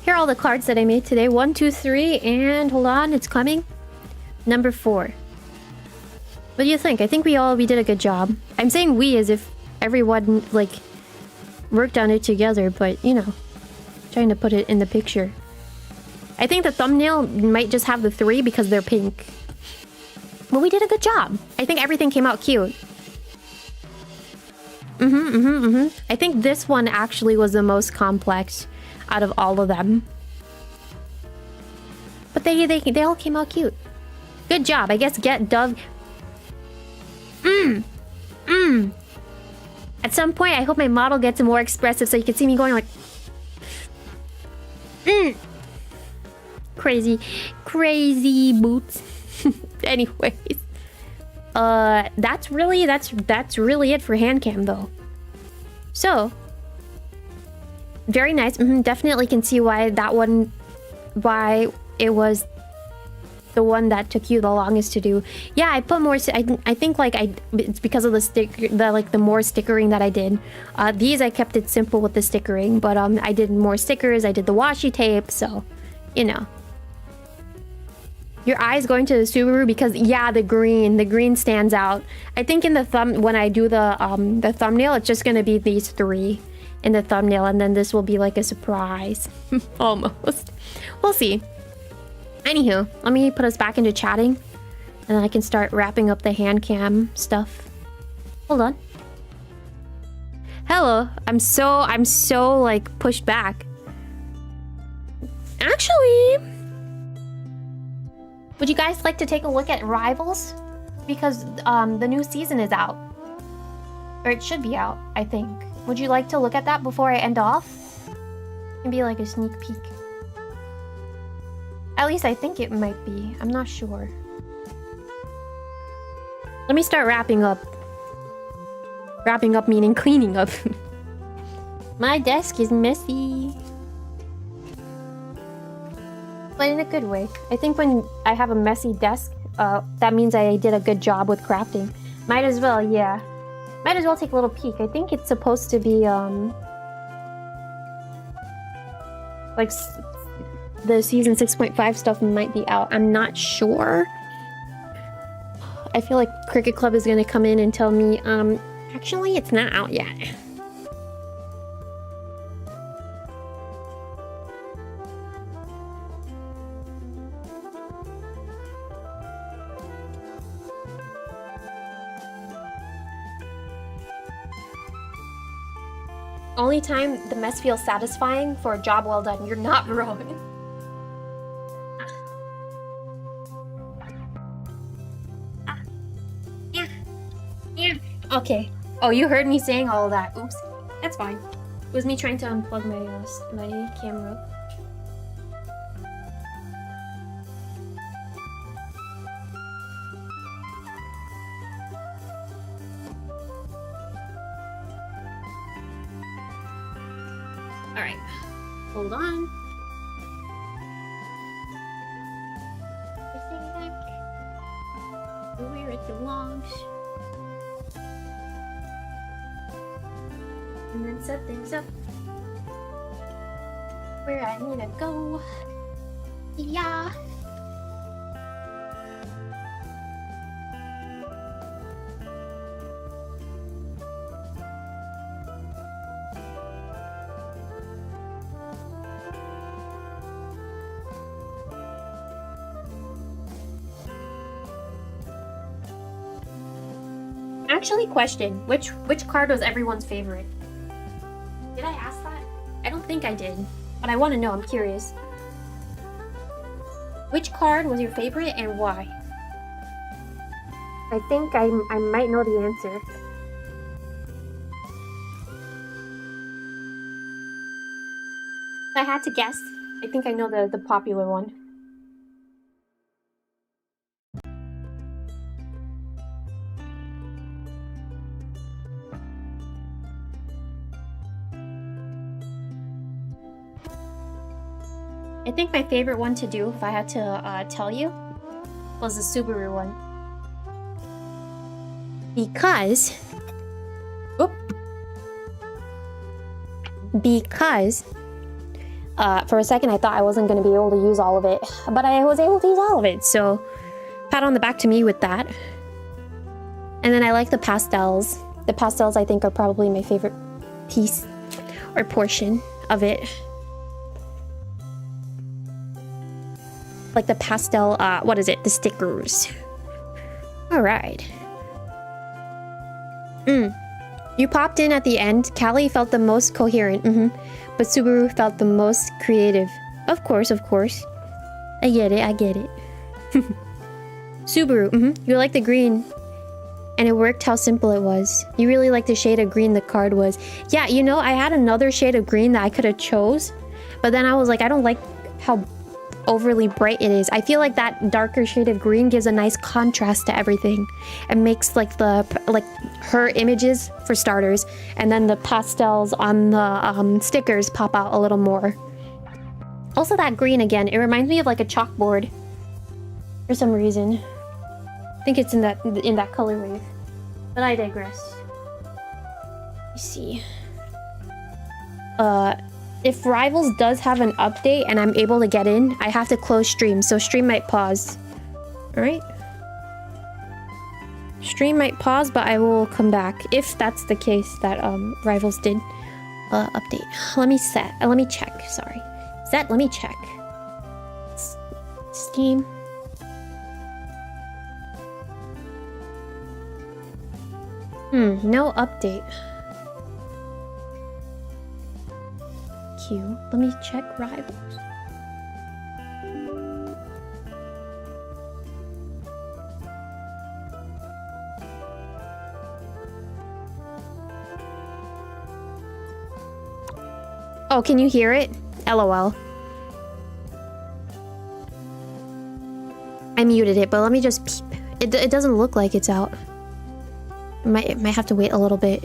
Here are all the cards that I made today. 1, 2, 3, and hold on, it's coming. Number 4. What do you think? I think we did a good job. I'm saying we as if everyone, like, worked on it together, but, you know, trying to put it in the picture. I think the thumbnail might just have the 3 because they're pink. But we did a good job. I think everything came out cute. I think this one actually was the most complex out of all of them. But they all came out cute. Good job. I guess get Dove. At some point, I hope my model gets more expressive so you can see me going like... Crazy boots. Anyways. That's really it for handcam though. So very nice. Definitely can see why it was the one that took you the longest to do. Yeah, I put more. I think like it's because of the sticker, the more stickering that I did. These I kept it simple with the stickering, but I did more stickers. I did the washi tape, so you know. Your eye's going to the Subaru because yeah, the green stands out. I think in the when I do the thumbnail, it's just gonna be these 3 in the thumbnail, and then this will be like a surprise. Almost. We'll see. Anywho, let me put us back into chatting, and then I can start wrapping up the hand cam stuff. Hold on. Hello. I'm so like pushed back. Actually, would you guys like to take a look at Rivals? Because the new season is out. Or it should be out, I think. Would you like to look at that before I end off? Maybe like a sneak peek. At least I think it might be. I'm not sure. Let me start wrapping up. Wrapping up meaning cleaning up. My desk is messy. But in a good way. I think when I have a messy desk, that means I did a good job with crafting. Might as well, yeah. Might as well take a little peek. I think it's supposed to be, like, the season 6.5 stuff might be out. I'm not sure. I feel like Cricket Club is gonna come in and tell me, actually it's not out yet. Only time the mess feels satisfying for a job well done. You're not wrong. Yeah. Okay. Oh, you heard me saying all of that. Oops. That's fine. It was me trying to unplug my camera. Alright. Hold on. Where it belongs. And then set things up where I need to go. Yeah. Actually, question, which card was everyone's favorite? Did I ask that? I don't think I did, but I want to know. I'm curious. Which card was your favorite and why? I think I might know the answer. If I had to guess, I think I know the popular one. I think my favorite one to do, if I had to tell you, was the Subaru one. Because... for a second I thought I wasn't going to be able to use all of it, but I was able to use all of it, so pat on the back to me with that. And then I like the pastels. The pastels I think are probably my favorite piece or portion of it. Like the pastel, what is it? The stickers. Alright. You popped in at the end. 𝗓𝗏 felt the most coherent, but Subaru felt the most creative. Of course, of course. I get it, I get it. Subaru, you like the green. And it worked how simple it was. You really like the shade of green the card was. Yeah, you know, I had another shade of green that I could have chose, but then I was like, I don't like how overly bright it is. I feel like that darker shade of green gives a nice contrast to everything. It makes like her images for starters, and then the pastels on the stickers pop out a little more. Also that green again, it reminds me of like a chalkboard for some reason. I think it's in that color wave. But I digress. You see. If Rivals does have an update and I'm able to get in, I have to close stream, so stream might pause. Alright? Stream might pause, but I will come back if that's the case that Rivals did update. Let me check, sorry. Let me check. Steam. No update. Let me check Rivals. Oh, can you hear it? LOL. I muted it, but let me just peep. It doesn't look like it's out. Might have to wait a little bit,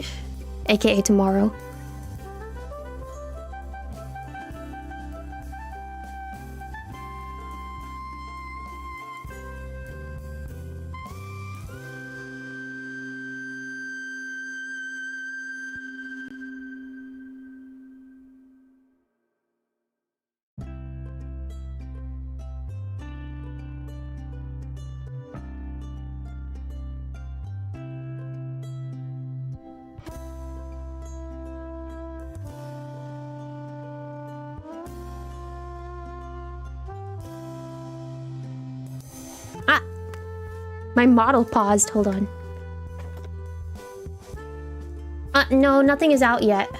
aka tomorrow. Ah! My model paused. Hold on. No, nothing is out yet.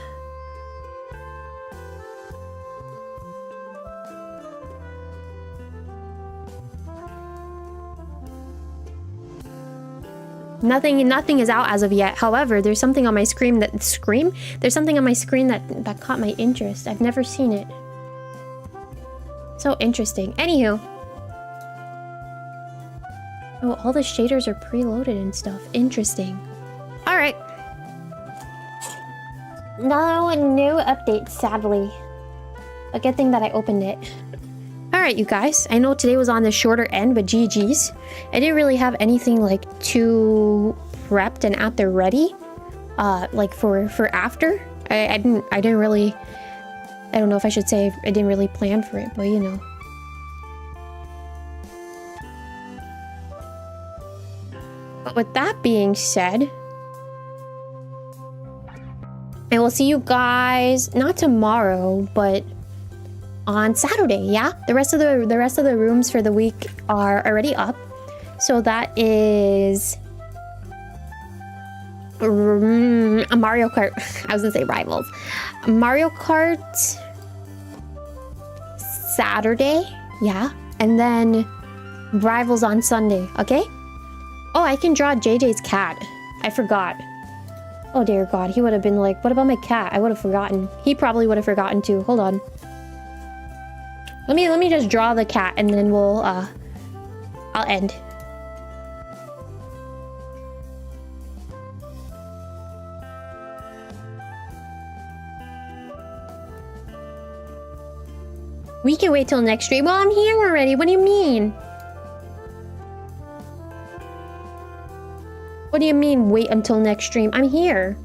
Nothing is out as of yet. However, there's something on my screen that... There's something on my screen that caught my interest. I've never seen it. So interesting. Anywho. Oh, all the shaders are preloaded and stuff. Interesting. Alright. No new updates, sadly. A good thing that I opened it. Alright, you guys. I know today was on the shorter end, but GG's. I didn't really have anything, like, too prepped and at the ready. Like, for after. I didn't really... I don't know if I should say I didn't really plan for it, but you know. But with that being said... I will see you guys, not tomorrow, but... on Saturday, yeah? The rest of the rooms for the week are already up. So that is a Mario Kart. I was gonna say Rivals. Mario Kart Saturday, yeah. And then Rivals on Sunday, okay? Oh, I can draw JJ's cat. I forgot. Oh dear God, he would have been like, what about my cat? I would have forgotten. He probably would have forgotten too. Hold on. Let me just draw the cat and then we'll I'll end. We can wait till next stream. Well, I'm here already. What do you mean? What do you mean wait until next stream? I'm here.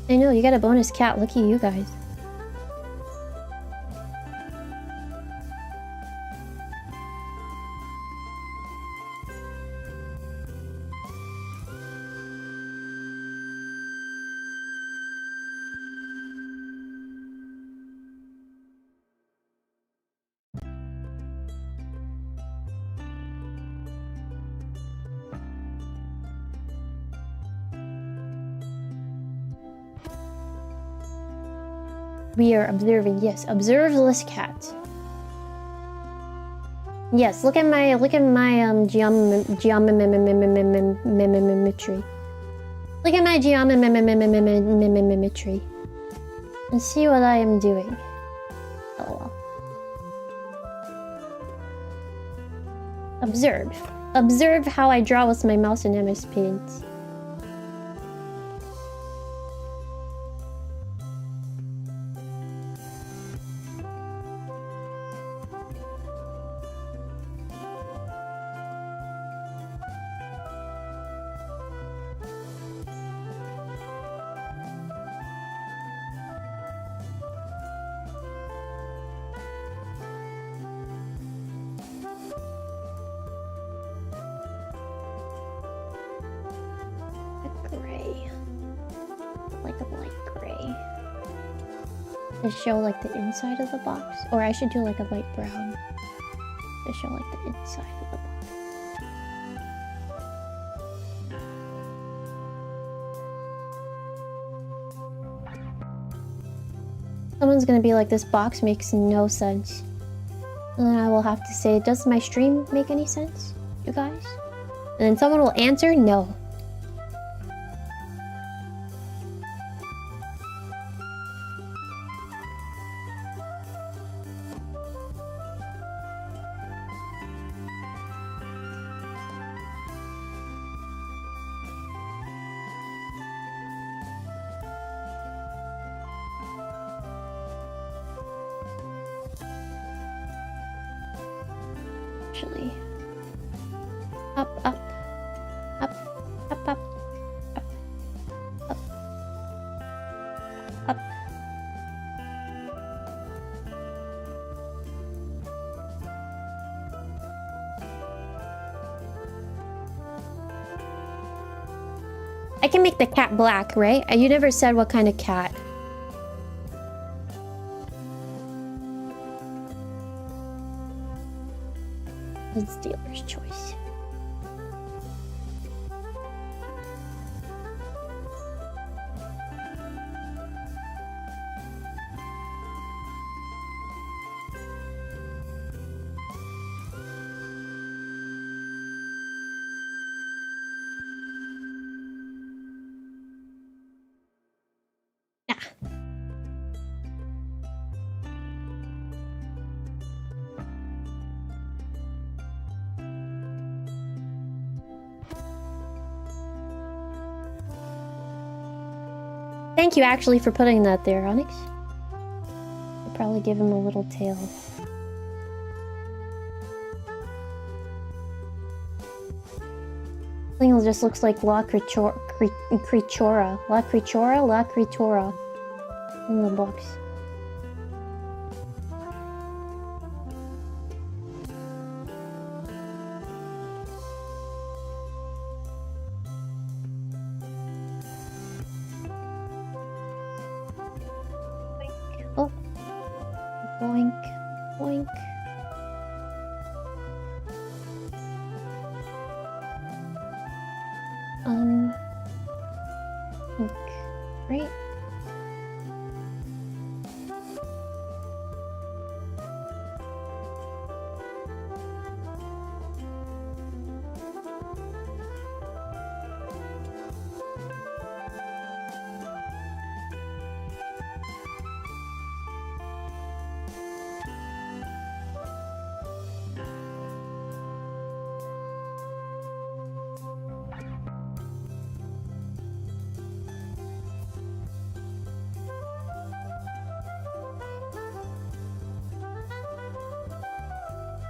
I know, you got a bonus cat. Lucky you guys. We are observing. Yes, observe this cat. Yes, look at my geometry. Look at my geometry. And see what I am doing. Oh. Observe. Observe how I draw with my mouse and MS Paint. To show like the inside of the box, or I should do like a light brown to show like the inside of the box. Someone's gonna be like, this box makes no sense, and then I will have to say, does my stream make any sense, you guys? And then someone will answer no. I can make the cat black, right? You never said what kind of cat. It's dealer's choice. Thank you actually for putting that there, Onyx. I'll probably give him a little tail. Thing just looks like 𝗓𝗡𝗓𝗓 in the box. Oh, boink, boink. Right.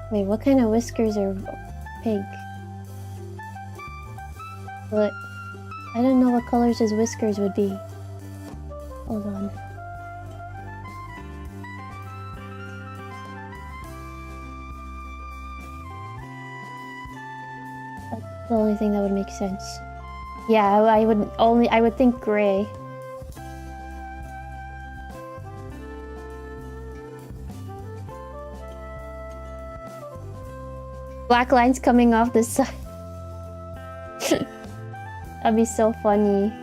Wait, what kind of whiskers are pink? But I don't know what colors his whiskers would be. Hold on. That's the only thing that would make sense. Yeah, I would think gray. Black lines coming off the side. That'd be so funny.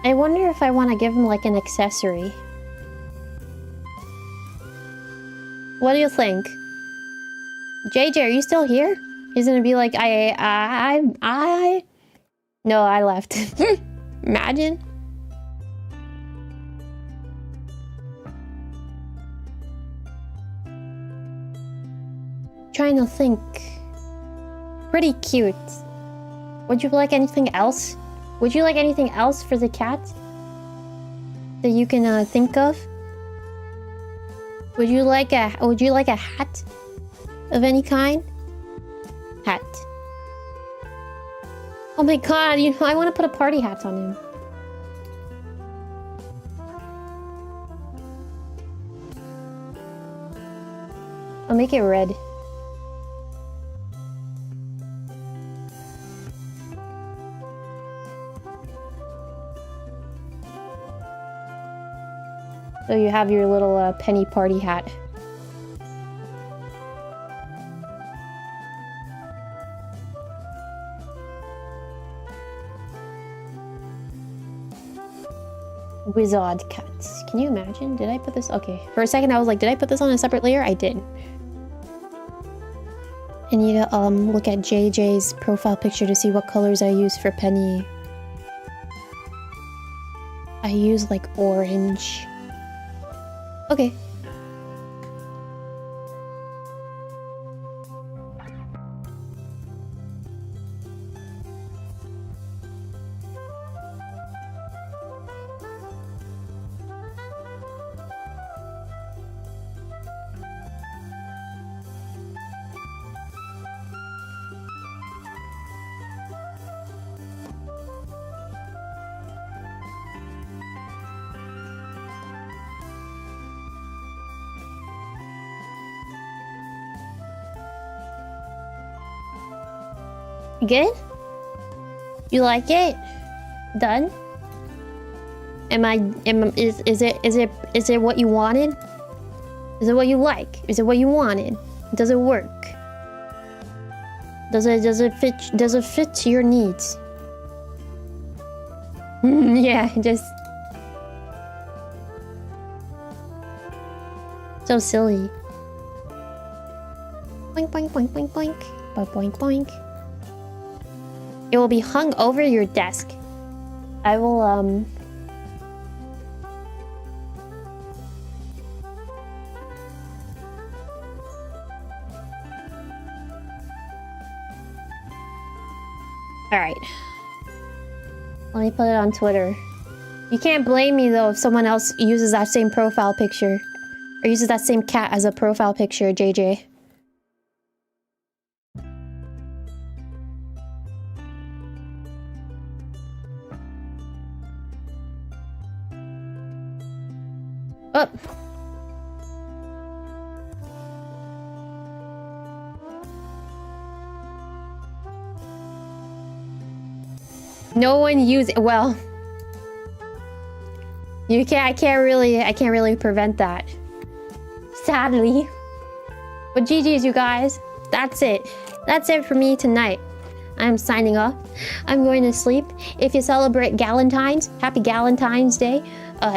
I wonder if I want to give him like an accessory. What do you think? JJ, are you still here? He's gonna be like, No, I left. Imagine. Trying to think. Pretty cute. Would you like anything else? Would you like anything else for the cat that you can think of? Would you like a hat of any kind? Hat. Oh my god, you know, I want to put a party hat on him. I'll make it red. So you have your little penny party hat. Wizard cats. Can you imagine? Did I put this? Okay. For a second I was like, did I put this on a separate layer? I did. I need to look at JJ's profile picture to see what colors I use for Penny. I use like orange. Okay. Good? You like it? Done? Is it what you wanted? Is it what you like? Is it what you wanted? Does it work? Does it fit your needs? Yeah, just so silly. Boink boink boink boink boink boink boink boink. It will be hung over your desk. I will Alright. Let me put it on Twitter. You can't blame me though if someone else uses that same profile picture. Or uses that same cat as a profile picture, JJ. Up. No one use it. Well, you can't. I can't really prevent that. Sadly. But GG's, you guys. That's it. That's it for me tonight. I'm signing off. I'm going to sleep. If you celebrate Galentine's, happy Galentine's Day.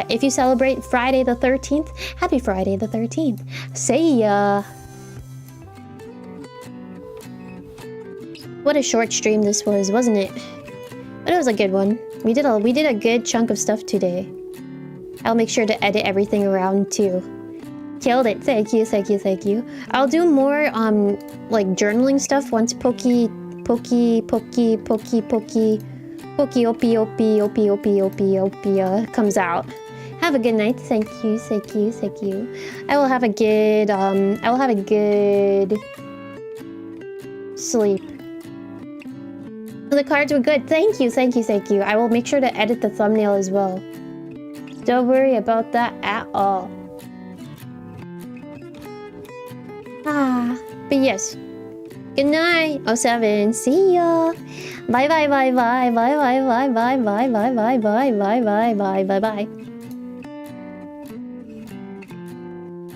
If you celebrate Friday the 13th, happy Friday the 13th. See ya. What a short stream this was, wasn't it? But it was a good one. We did a good chunk of stuff today. I'll make sure to edit everything around too. Killed it. Thank you, thank you, thank you. I'll do more like journaling stuff once Pokey comes out. Have a good night. Thank you, thank you, thank you. I will have a good sleep. The cards were good. Thank you, thank you, thank you. I will make sure to edit the thumbnail as well. Don't worry about that at all. But yes. Good night, 07. See ya. Bye bye bye bye bye bye bye bye bye bye bye bye bye bye bye bye bye bye bye.